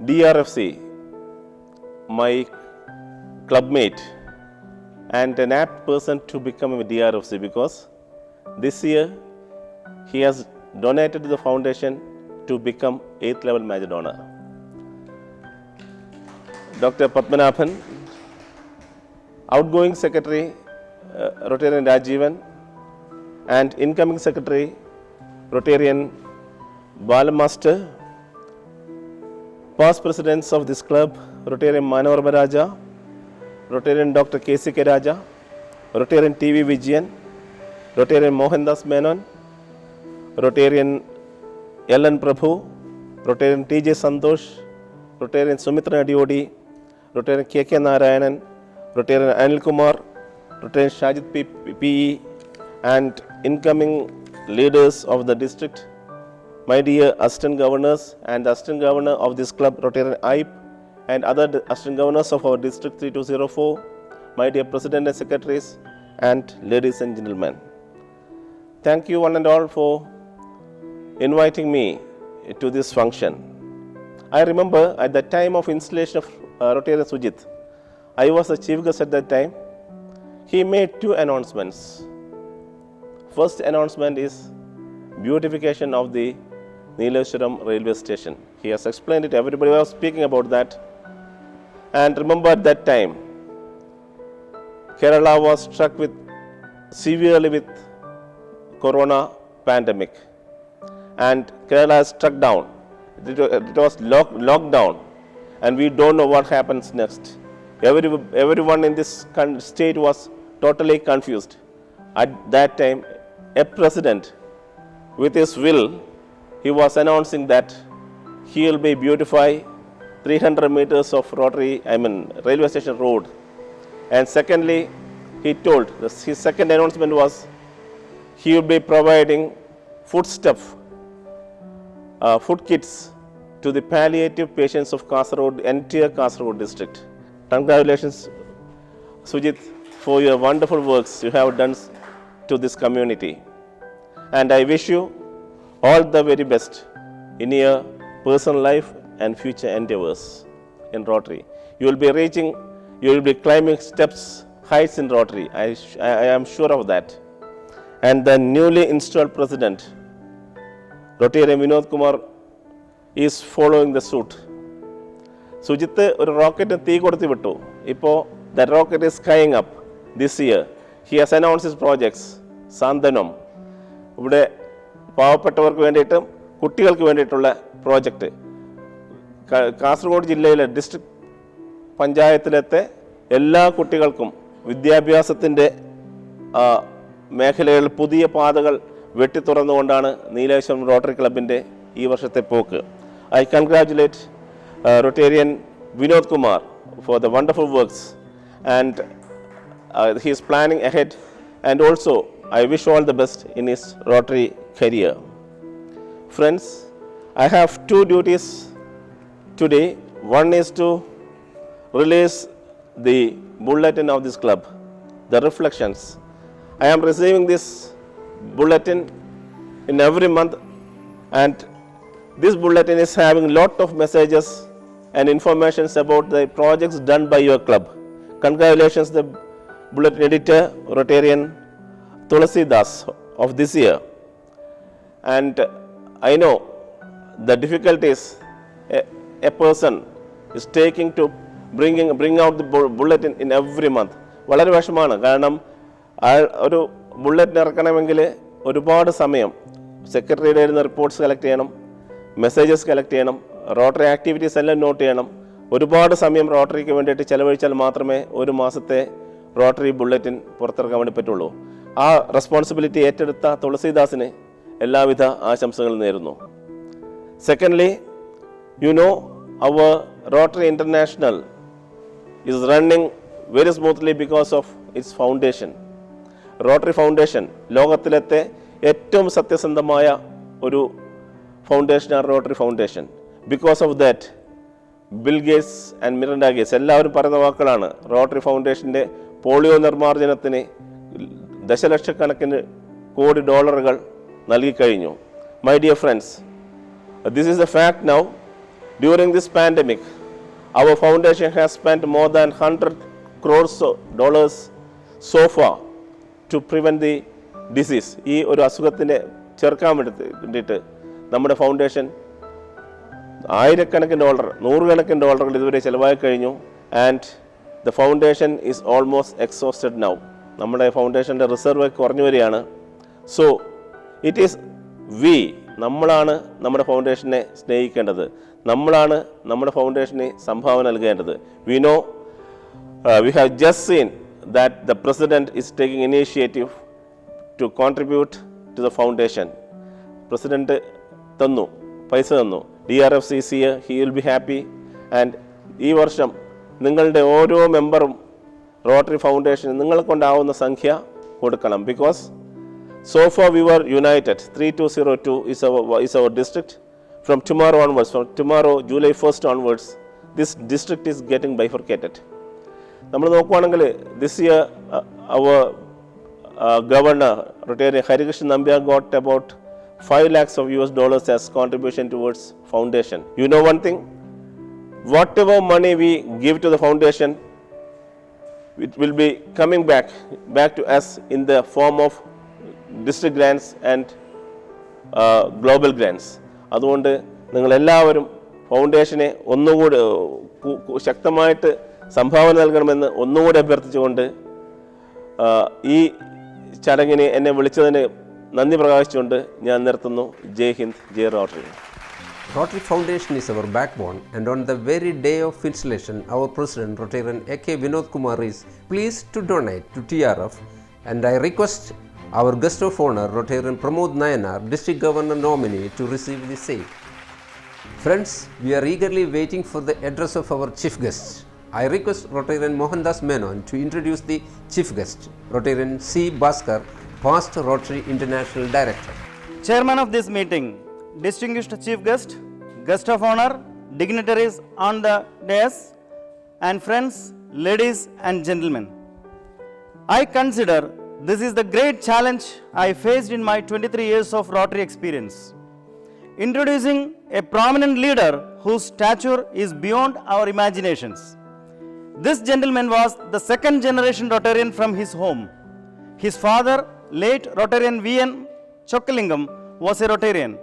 DRFC, my clubmate, and an apt person to become a DRFC because this year he has donated to the foundation to become 8th level Major Donor. Dr. Padmanabhan, outgoing Secretary Rotarian Rajivan, and incoming Secretary Rotarian Balamaster, past presidents of this club, Rotarian Manohar Raja, Rotarian Dr. K.C.K. Raja, Rotarian T.V. Vijayan, Rotarian Mohandas Menon, Rotarian Ellen Prabhu, Rotarian T.J. Santosh, Rotarian Sumitra Adiodi, Rotarian K.K. Narayanan, Rotarian Anil Kumar, Rotarian Shajit P.E. and incoming leaders of the district, my dear Assistant Governors and the Assistant Governor of this club, Rotarian AIP, and other Assistant Governors of our District 3204, my dear President and Secretaries, and ladies and gentlemen. Thank you one and all for inviting me to this function. I remember at the time of installation of Rotarian Sujit, I was the chief guest at that time. He made two announcements. First announcement is beautification of the Neeleshwaram railway station. He has explained it, everybody was speaking about that. And remember at that time, Kerala was struck severely with Corona pandemic, and Kerala is struck down. It was locked down, and we don't know what happens next. Everyone in this state was totally confused. At that time, a president, with his will, he was announcing that he will be beautify 300 meters of railway station road. And secondly, he told, his second announcement was, he will be providing food kits to the palliative patients of Kasaragod, entire Kasaragod district. Congratulations, Sujit, for your wonderful works you have done to this community. And I wish you all the very best in your personal life and future endeavors in Rotary. You will be climbing heights in Rotary. I am sure of that. And the newly installed President, Rotarian Vinod Kumar, is following the suit. Sujit, a rocket and the rocket is skying up this year. He has announced his projects, Sandhanam. പാവപ്പെട്ടവർക്ക് വേണ്ടിയിട്ടും കുട്ടികൾക്ക് വേണ്ടിയിട്ടുള്ള project Kasaragod ജില്ലയിലെ district പഞ്ചായത്തിലത്തെ എല്ലാ കുട്ടികൾക്കും വിദ്യാഭ്യാസത്തിൻ്റെ മേഖലകളിൽ പുതിയ പാതകൾ വെട്ടിത്തുറന്നുകൊണ്ടാണ് നീലേശ്വരം റോട്ടറി ക്ലബിൻ്റെ ഈ വർഷത്തെ പോക്ക്. I congratulate Rotarian Vinod Kumar for the wonderful works, and he is planning ahead, and also I wish all the best in his Rotary career. Friends, I have two duties today. One is to release the bulletin of this club, the reflections. I am receiving this bulletin in every month, and this bulletin is having lot of messages and informations about the projects done by your club. Congratulations, the bulletin editor, Rotarian Tulasi Das of this year. And I know the difficulties a person is taking to bring out the bulletin in every month. വളരെ വിഷമമാണ്. കാരണം ഒരു bulletin ഇറക്കണമെങ്കിൽ ഒരുപാട് സമയം സെക്രട്ടറിയുടെ reports collect ചെയ്യണം, messages collect ചെയ്യണം, rotary activities എല്ലാം നോട്ട് ചെയ്യണം. ഒരുപാട് സമയം റോട്ടറിക്ക് വേണ്ടിയിട്ട് ചിലവഴിച്ചാൽ മാത്രമേ ഒരു മാസത്തെ റോട്ടറി ബുള്ളറ്റിൻ പുറത്തിറക്കാൻ വേണ്ടി പറ്റുള്ളൂ. ആ റെസ്പോൺസിബിലിറ്റി ഏറ്റെടുത്ത തുളസീദാസിന് എല്ലാവിധ ആശംസകൾ നേരുന്നു. Secondly, you know, our Rotary International is running very smoothly because of its foundation. Rotary foundation ലോകത്തിലത്തെ ഏറ്റവും സത്യസന്ധമായ ഒരു ഫൗണ്ടേഷനാണ് rotary foundation. Because of that Bill Gates and Melinda Gates എല്ലാവരും പറയുന്ന വാക്കുകളാണ്. റോട്ടറി ഫൗണ്ടേഷൻ്റെ പോളിയോ നിർമ്മാർജ്ജനത്തിന് ദശലക്ഷക്കണക്കിന് കോടി ഡോളറുകൾ നൽകിക്കഴിഞ്ഞു. My dear friends, this is a fact now. During this pandemic, our foundation has spent more than 100 crores of dollars so far to prevent the disease. ഈ ഒരു അസുഖത്തിനെ ചെറുക്കാൻ വേണ്ടിയിട്ട് നമ്മുടെ ഫൗണ്ടേഷൻ ആയിരക്കണക്കിന് ഡോളർ, നൂറുകണക്കിന് ഡോളറുകൾ ഇതുവരെ ചിലവായി കഴിഞ്ഞു. And the foundation is almost exhausted now. നമ്മുടെ ഫൗണ്ടേഷൻ്റെ റിസർവ് കുറഞ്ഞു വരികയാണ്. സോ ഇറ്റ് ഈസ് നമ്മളാണ് നമ്മുടെ ഫൗണ്ടേഷനെ സ്നേഹിക്കേണ്ടത്, നമ്മളാണ് നമ്മുടെ ഫൗണ്ടേഷന് സംഭാവന നൽകേണ്ടത്. We know, we have just seen that the president is taking initiative to contribute to the foundation. President തന്നു, പൈസ തന്നു. DRFCC, he will be happy. And ഈ വർഷം നിങ്ങളുടെ ഓരോ മെമ്പറും റോട്ടറി ഫൗണ്ടേഷന് നിങ്ങളെ കൊണ്ടാവുന്ന സംഖ്യ കൊടുക്കണം. Because so far we were united. 3202 is our district. From tomorrow onwards, from tomorrow July 1st onwards, this district is getting bifurcated. നമ്മൾ നോക്കുവാണെങ്കിൽ this year our governor, Rotarian Harikrishnan Nambiar, got about $5 lakhs as contribution towards foundation. You know one thing, whatever money we give to the foundation, it will be coming back to us in the form of district grants and global grants. അതുകൊണ്ട് നിങ്ങളെല്ലാവരും ഫൗണ്ടേഷനെ ഒന്നുകൂടി ശക്തമായിട്ട് സംഭാവന നൽകണമെന്ന് ഒന്നുകൂടി അഭ്യർത്ഥിച്ചുകൊണ്ട് ഈ ചടങ്ങിന് എന്നെ വിളിച്ചതിന് നന്ദി പ്രകാശിച്ചുകൊണ്ട് ഞാൻ നിർത്തുന്നു. ജയ് ഹിന്ദ്, ജയ് rotary. Rotary Foundation is our backbone, and on the very day of installation, our President, Rotarian A.K. Vinod Kumar, is pleased to donate to TRF, and I request our guest of honor, Rotarian Pramod Nayanar, District Governor nominee, to receive the same. Friends, we are eagerly waiting for the address of our chief guest. I request Rotarian Mohandas Menon to introduce the chief guest, Rotarian C. Bhaskar, past Rotary International Director. Chairman of this meeting, distinguished chief guest, guest of honor, dignitaries on the dais, and friends, ladies and gentlemen. I consider this is the great challenge I faced in my 23 years of Rotary experience. Introducing a prominent leader whose stature is beyond our imaginations. This gentleman was the second generation Rotarian from his home. His father, late Rotarian V.N. Chokkalingam, was a Rotarian.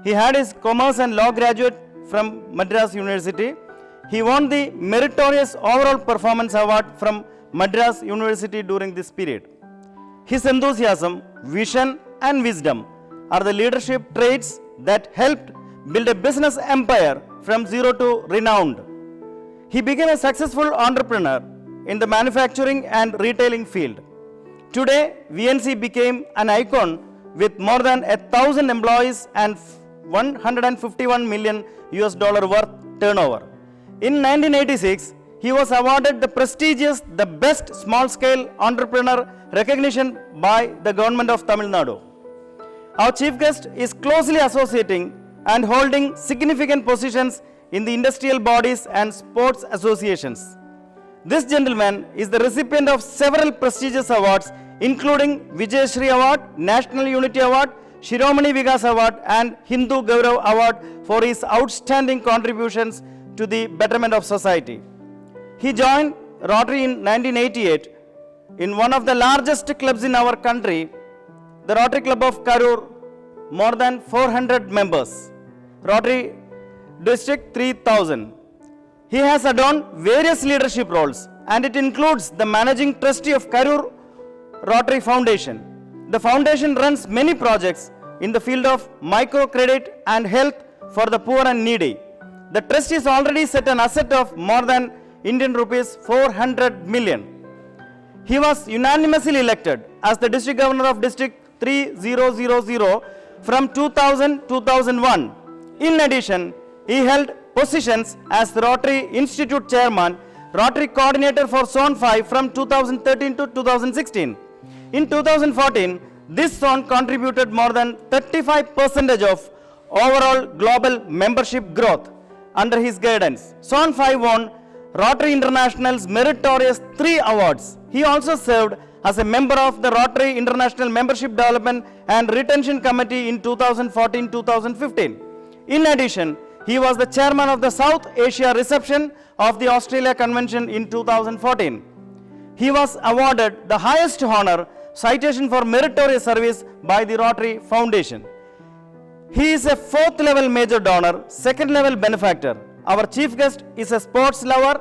He had his Commerce and Law graduate from Madras University. He won the Meritorious Overall Performance Award from Madras University during this period. His enthusiasm, vision and wisdom are the leadership traits that helped build a business empire from zero to renowned. He became a successful entrepreneur in the manufacturing and retailing field. Today, VNC became an icon with more than 1,000 employees and $151 million worth turnover. In 1986, he was awarded the prestigious The Best Small Scale Entrepreneur recognition by the government of Tamil Nadu. Our chief guest is closely associating and holding significant positions in the industrial bodies and sports associations. This gentleman is the recipient of several prestigious awards, including Vijay Shri Award, National Unity Award, Shiromani Vikas Award and Hindu Gaurav Award for his outstanding contributions to the betterment of society. He joined Rotary in 1988 in one of the largest clubs in our country, the Rotary Club of Karur, more than 400 members. Rotary District 3000. He has adorned various leadership roles, and it includes the Managing Trustee of Karur Rotary Foundation. The foundation runs many projects in the field of microcredit and health for the poor and needy. The trust is already set an asset of more than Indian rupees 400 million. He was unanimously elected as the District Governor of District 3000 from 2000-2001. In addition, he held positions as the Rotary Institute Chairman, Rotary Coordinator for Zone 5 from 2013 to 2016. In 2014, this zone contributed more than 35% of overall global membership growth. Under his guidance, Zone 5 won Rotary International's meritorious 3 awards. He also served as a member of the Rotary International Membership Development and Retention Committee in 2014-2015. In addition, he was the chairman of the South Asia reception of the Australia Convention in 2014. He was awarded the highest honor, Citation for Meritorious Service, by the Rotary Foundation. He is a 4th level major donor, 2nd level benefactor. Our chief guest is a sports lover,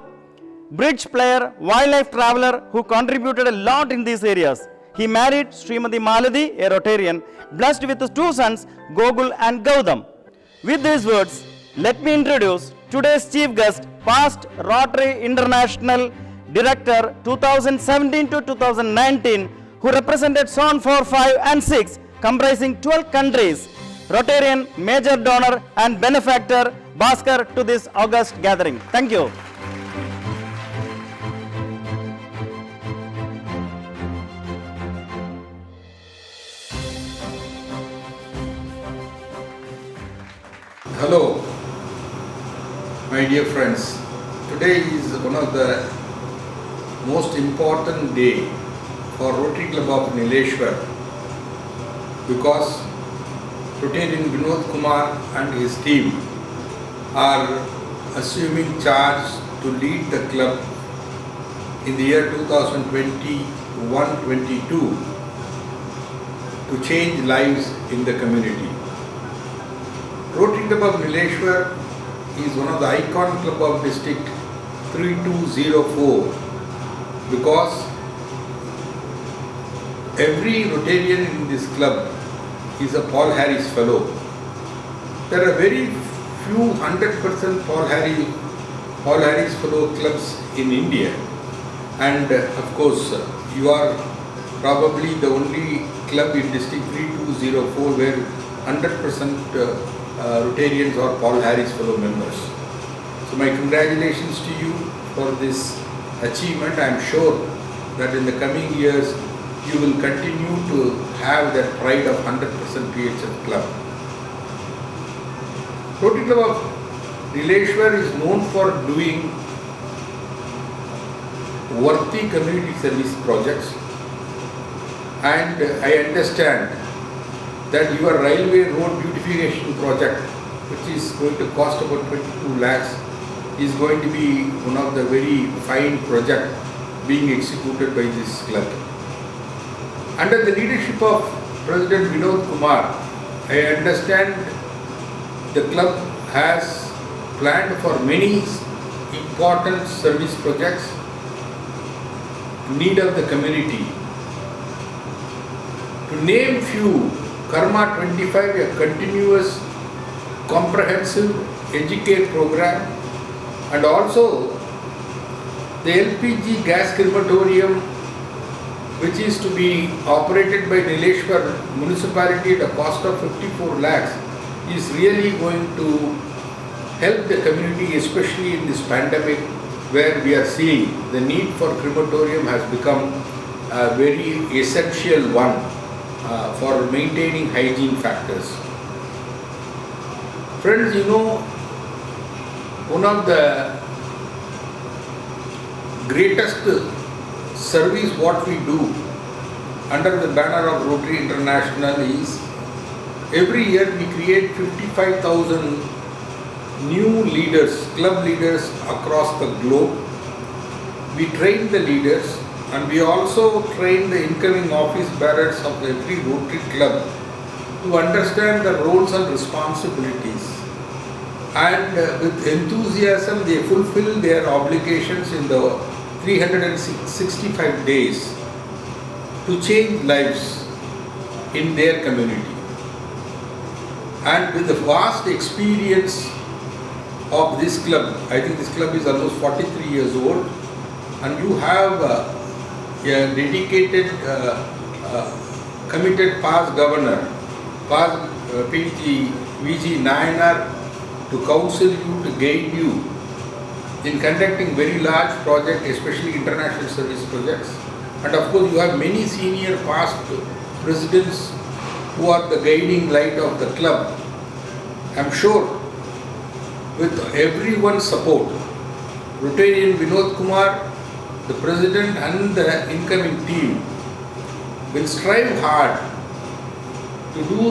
bridge player, wildlife traveler who contributed a lot in these areas. He married Srimati Maladi, a Rotarian, blessed with his 2 sons, Gokul and Gautam. With these words, let me introduce today's chief guest, past Rotary International Director 2017 to 2019, who represented Zone 4, 5 and 6, comprising 12 countries, Rotarian major donor and benefactor Bhaskar, to this august gathering. Thank you. Hello, my dear friends. Today is one of the most important day for Rotary Club of Nileshwar because Rotarian Vinod Kumar and his team are assuming charge to lead the club in the year 2021-22 to change lives in the community. Rotary Club of Nileshwar is one of the icon club of district 3204 because every Rotarian in this club is a Paul Harris Fellow. There are very few 100% Paul Harris Fellow clubs in India, and of course you are probably the only club in district 3204 where 100% Rotarians are Paul Harris Fellow members. So my congratulations to you for this achievement. I am sure that in the coming years you will continue to have that pride of 100% PHF club. Rotary Club of Nileshwar is known for doing worthy community service projects, and I understand that your railway road beautification project, which is going to cost about 22 lakhs, is going to be one of the very fine projects being executed by this club. Under the leadership of President Vinod Kumar, I understand the club has planned for many important service projects in need of the community. To name few, Karma 25, a continuous comprehensive educate program, and also the LPG gas crematorium, which is to be operated by Nileshwar municipality at a cost of 54 lakhs, is really going to help the community, especially in this pandemic where we are seeing the need for crematorium has become a very essential one for maintaining hygiene factors. Friends, you know, one of the greatest service what we do under the banner of Rotary International is every year we create 55,000 new leaders, club leaders across the globe. We train the leaders, and we also train the incoming office bearers of every Rotary club to understand the roles and responsibilities. And with enthusiasm, they fulfill their obligations in the 365 days to change lives in their community. And with the vast experience of this club, I think this club is almost 43 years old, and you have a dedicated, committed past governor, past PG VG Nayanar, to counsel you, to guide you in conducting very large projects, especially international service projects. And of course, you have many senior past presidents who are the guiding light of the club. I am sure with everyone's support, Rotarian Vinod Kumar, the president and the incoming team will strive hard to do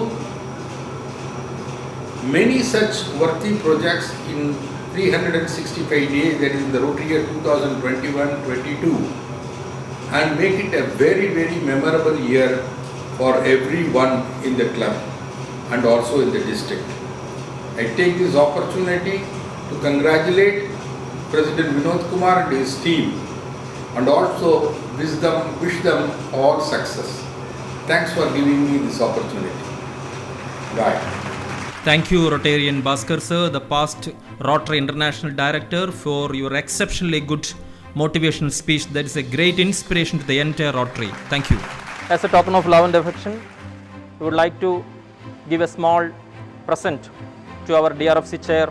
many such worthy projects in 365 days, that is in the Rotary year 2021-22, and make it a very, very memorable year for everyone in the club and also in the district. I take this opportunity to congratulate President Vinod Kumar and his team, and also wish them all success. Thanks for giving me this opportunity. Bye. Thank you, Rotarian Bhaskar sir, the past Rotary International Director, for your exceptionally good motivational speech. That is a great inspiration to the entire Rotary. Thank you. As a token of love and affection, we would like to give a small present to our DRFC Chair,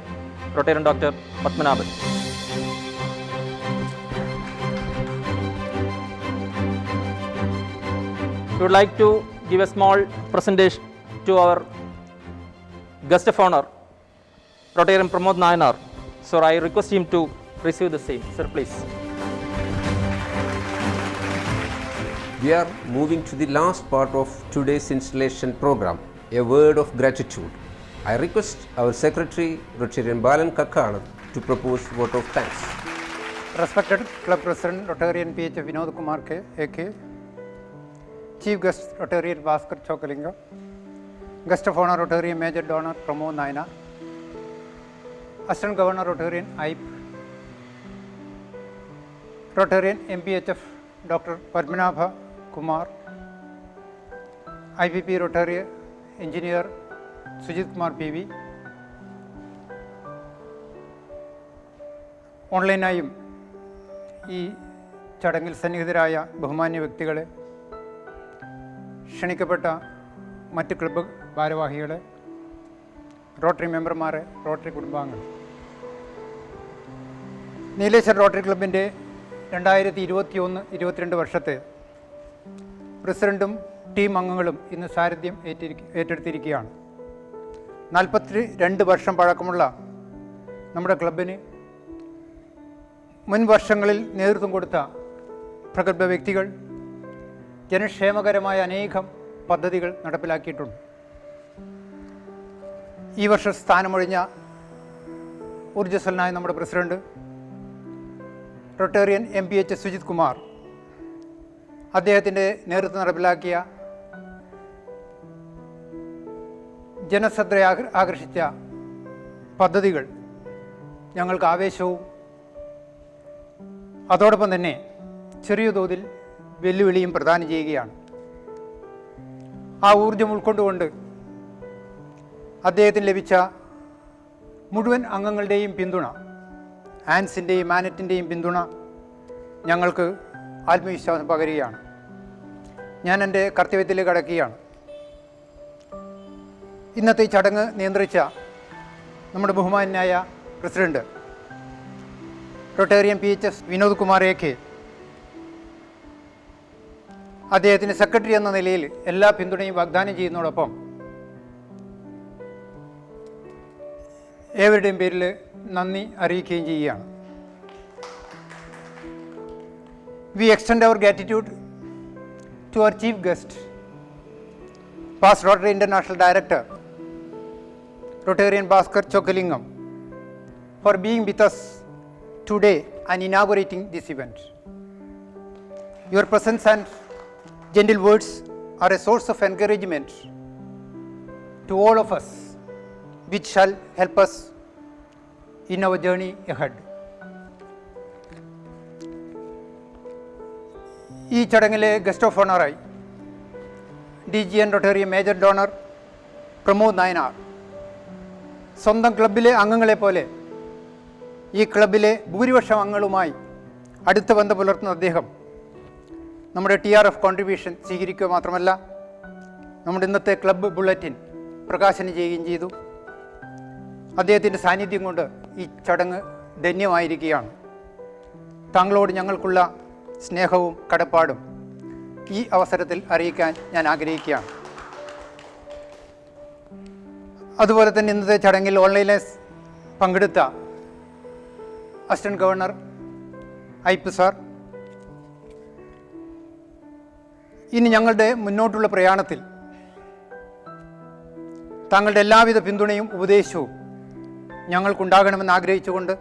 Rotarian Dr. Padmanabhan. We would like to give a small presentation to our guest of honor, Rotarian Pramod Nayanar. So I request him to receive the same. Sir, please. We are moving to the last part of today's installation program, a word of gratitude. I request our Secretary, Rotarian Balan Kakkana, to propose vote of thanks. Respected Club President, Rotarian PH Vinod Kumar AK, Chief Guest Rotarian Bhaskar Chokalinga, Guest of Honor Rotarian Major Donor Pramod Nayanar, Assistant Governor Rotarian IP, Rotarian MPHF Dr. Padmanabha Kumar, IPP Rotary Engineer Sujit Kumar PV, ഓൺലൈനായും ഈ ചടങ്ങിൽ സന്നിഹിതരായ ബഹുമാന്യ വ്യക്തികളെ, ക്ഷണിക്കപ്പെട്ട മറ്റ് club ഭാരവാഹികളെ, rotary മെമ്പർമാരെ, rotary കുടുംബാംഗങ്ങൾ, Nileshwar rotary ക്ലബിൻ്റെ 2021-22 വർഷത്തെ പ്രസിഡൻറ്റും team അംഗങ്ങളും ഇന്ന് സാരഥ്യം ഏറ്റെടുത്തിരിക്കുകയാണ്. 42 വർഷം പഴക്കമുള്ള നമ്മുടെ ക്ലബിന് മുൻ വർഷങ്ങളിൽ നേതൃത്വം കൊടുത്ത പ്രഗത്ഭ വ്യക്തികൾ ജനക്ഷേമകരമായ അനേകം പദ്ധതികൾ നടപ്പിലാക്കിയിട്ടുണ്ട്. ഈ വർഷം സ്ഥാനമൊഴിഞ്ഞ ഊർജ്ജസ്വലനായ നമ്മുടെ president Rotarian MPH Sujith Kumar അദ്ദേഹത്തിൻ്റെ നേതൃത്വം നടപ്പിലാക്കിയ ജനശ്രദ്ധ ആകർഷിച്ച പദ്ധതികൾ ഞങ്ങൾക്ക് ആവേശവും അതോടൊപ്പം തന്നെ ചെറിയ തോതിൽ വെല്ലുവിളിയും പ്രദാനം ചെയ്യുകയാണ്. ആ ഊർജം ഉൾക്കൊണ്ടുകൊണ്ട് അദ്ദേഹത്തിന് ലഭിച്ച മുഴുവൻ അംഗങ്ങളുടെയും പിന്തുണ, ആൻസിൻ്റെയും മാനറ്റിൻ്റെയും പിന്തുണ ഞങ്ങൾക്ക് ആത്മവിശ്വാസം പകരുകയാണ്. ഞാൻ എൻ്റെ കർത്തവ്യത്തിലേക്ക് കടക്കുകയാണ്. ഇന്നത്തെ ഈ ചടങ്ങ് നിയന്ത്രിച്ച നമ്മുടെ ബഹുമാന്യനായ president Rotarian PH Vinod Kumar AK, അദ്ദേഹത്തിന് സെക്രട്ടറി എന്ന നിലയിൽ എല്ലാ പിന്തുണയും വാഗ്ദാനം ചെയ്യുന്നതോടൊപ്പം ഏവരുടെയും പേരിൽ നന്ദി അറിയിക്കുകയും ചെയ്യുകയാണ്. We extend our gratitude to our chief guest, past Rotary International Director, Rotarian Bhaskar Chokalingam, for being with us today and inaugurating this event. Your presence and gentle words are a source of encouragement to all of us, which shall help us in our journey ahead. ഈ ചടങ്ങിലെ guest of ഓണറായി DGN Rotarian major donor Pramod Nayanar സ്വന്തം ക്ലബിലെ അംഗങ്ങളെ പോലെ ഈ ക്ലബിലെ ഭൂരിപക്ഷം അംഗങ്ങളുമായി അടുത്ത ബന്ധം പുലർത്തുന്ന അദ്ദേഹം നമ്മുടെ TRF കോൺട്രിബ്യൂഷൻ സ്വീകരിക്കുക മാത്രമല്ല നമ്മുടെ ഇന്നത്തെ ക്ലബ്ബ് ബുള്ളറ്റിൻ പ്രകാശനം ചെയ്യുകയും ചെയ്തു. അദ്ദേഹത്തിൻ്റെ സാന്നിധ്യം കൊണ്ട് ഈ ചടങ്ങ് ധന്യമായിരിക്കുകയാണ്. താങ്കളോട് ഞങ്ങൾക്കുള്ള സ്നേഹവും കടപ്പാടും ഈ അവസരത്തിൽ അറിയിക്കാൻ ഞാൻ ആഗ്രഹിക്കുകയാണ്. അതുപോലെ തന്നെ ഇന്നത്തെ ചടങ്ങിൽ ഓൺലൈനിൽ പങ്കെടുത്ത അസിസ്റ്റന്റ് ഗവർണർ ഐപ്പ് സാർ, ഇനി ഞങ്ങളുടെ മുന്നോട്ടുള്ള പ്രയാണത്തിൽ താങ്കളുടെ എല്ലാവിധ പിന്തുണയും ഉപദേശവും ഞങ്ങൾക്കുണ്ടാകണമെന്ന് ആഗ്രഹിച്ചുകൊണ്ട്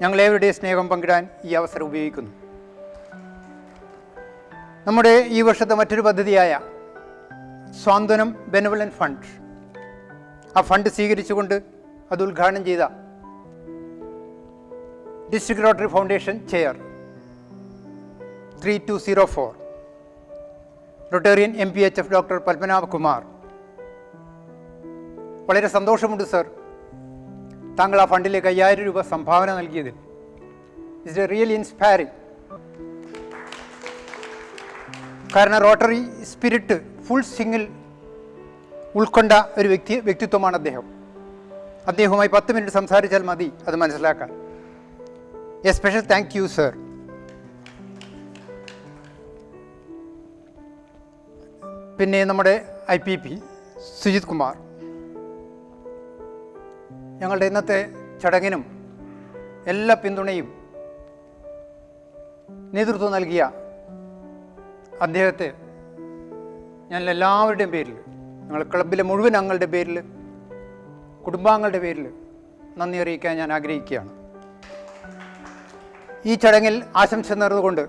ഞങ്ങളേവരുടെയും സ്നേഹം പങ്കിടാൻ ഈ അവസരം ഉപയോഗിക്കുന്നു. നമ്മുടെ ഈ വർഷത്തെ മറ്റൊരു പദ്ധതിയായ സ്വാന്തനം ബെനവലൻറ്റ് ഫണ്ട്, ആ ഫണ്ട് സ്വീകരിച്ചുകൊണ്ട് അത് ഉദ്ഘാടനം ചെയ്ത district rotary foundation chair 3204 Rotarian MPHF doctor Padmanabha Kumar, വളരെ സന്തോഷമുണ്ട് സർ, താങ്കൾ ആ ഫണ്ടിലേക്ക് 5000 രൂപ സംഭാവന നൽകിയതിൽ. It's really inspiring. കാരണം റോട്ടറി സ്പിരിറ്റ് ഫുൾ സ്വിങ്ങിൽ ഉൾക്കൊണ്ട ഒരു വ്യക്തിത്വമാണ് അദ്ദേഹം. അദ്ദേഹവുമായി 10 മിനിറ്റ് സംസാരിച്ചാൽ മതി അത് മനസ്സിലാക്കാൻ. A special thank you sir. പിന്നെ നമ്മുടെ IPP സുജിത് കുമാർ, ഞങ്ങളുടെ ഇന്നത്തെ ചടങ്ങിനും എല്ലാ പിന്തുണയും നേതൃത്വം നൽകിയ അദ്ദേഹത്തെ ഞാൻ എല്ലാവരുടെയും പേരിൽ, ഞങ്ങളുടെ ക്ലബിലെ മുഴുവൻ അംഗങ്ങളുടെ പേരിൽ, കുടുംബാംഗങ്ങളുടെ പേരിൽ നന്ദി അറിയിക്കാൻ ഞാൻ ആഗ്രഹിക്കുകയാണ്. ഈ ചടങ്ങിൽ ആശംസ നേർന്നുകൊണ്ട്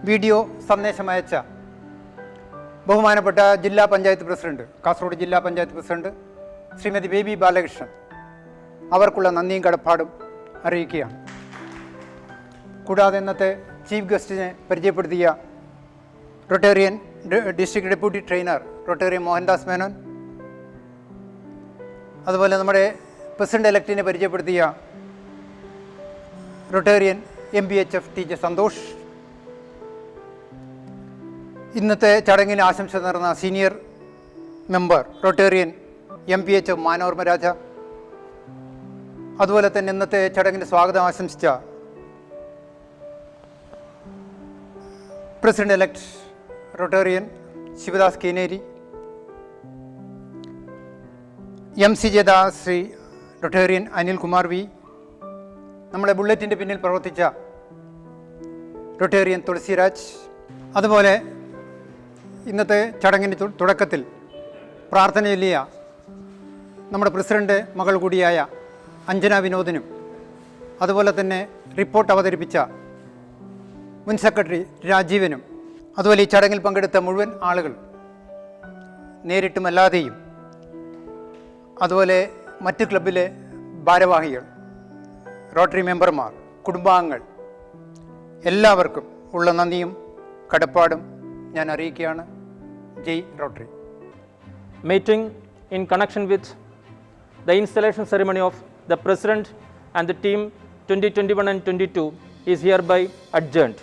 വീഡിയോ സന്ദേശം അയച്ച ബഹുമാനപ്പെട്ട ജില്ലാ പഞ്ചായത്ത് പ്രസിഡന്റ്, കാസർഗോഡ് ജില്ലാ പഞ്ചായത്ത് പ്രസിഡന്റ് ശ്രീമതി ബേബി ബാലകൃഷ്ണൻ, അവർക്കുള്ള നന്ദിയും കടപ്പാടും അറിയിക്കുകയാണ്. കൂടാതെ ഇന്നത്തെ ചീഫ് ഗസ്റ്റിനെ പരിചയപ്പെടുത്തിയ Rotarian district deputy trainer Rotarian Mohandas Menon, അതുപോലെ നമ്മുടെ പ്രസിഡന്റ് എലക്റ്റിനെ പരിചയപ്പെടുത്തിയ റൊട്ടേറിയൻ MPHF ടീച്ചർ സന്തോഷ്, ഇന്നത്തെ ചടങ്ങിന് ആശംസ നേർന്ന senior member Rotarian MPHF Manorama Raja, അതുപോലെ തന്നെ ഇന്നത്തെ ചടങ്ങിന് സ്വാഗതം ആശംസിച്ച president elect Rotarian Sivadas Keeneri, MC Shri Rotarian Anil Kumar V, നമ്മുടെ ബുള്ളറ്റിൻ്റെ പിന്നിൽ പ്രവർത്തിച്ച റൊട്ടേറിയൻ തുളസിരാജ്, അതുപോലെ ഇന്നത്തെ ചടങ്ങിൻ്റെ തുടക്കത്തിൽ പ്രാർത്ഥന ചൊല്ലിയ നമ്മുടെ പ്രസിഡന്റ് മകൾ കൂടിയായ അഞ്ജന വിനോദിനും, അതുപോലെ തന്നെ റിപ്പോർട്ട് അവതരിപ്പിച്ച മുൻ സെക്രട്ടറി രാജീവനും, അതുപോലെ ഈ ചടങ്ങിൽ പങ്കെടുത്ത മുഴുവൻ ആളുകൾ നേരിട്ടും അല്ലാതെയും, അതുപോലെ മറ്റ് ക്ലബിലെ ഭാരവാഹികൾ, റോട്ടറി മെമ്പർമാർ, കുടുംബാംഗങ്ങൾ, എല്ലാവർക്കും ഉള്ള നന്ദിയും കടപ്പാടും ഞാൻ അറിയിക്കുകയാണ്. ജയ് rotary. Meeting in connection with the installation ceremony of the President and the team 2021 and 22 is hereby adjourned.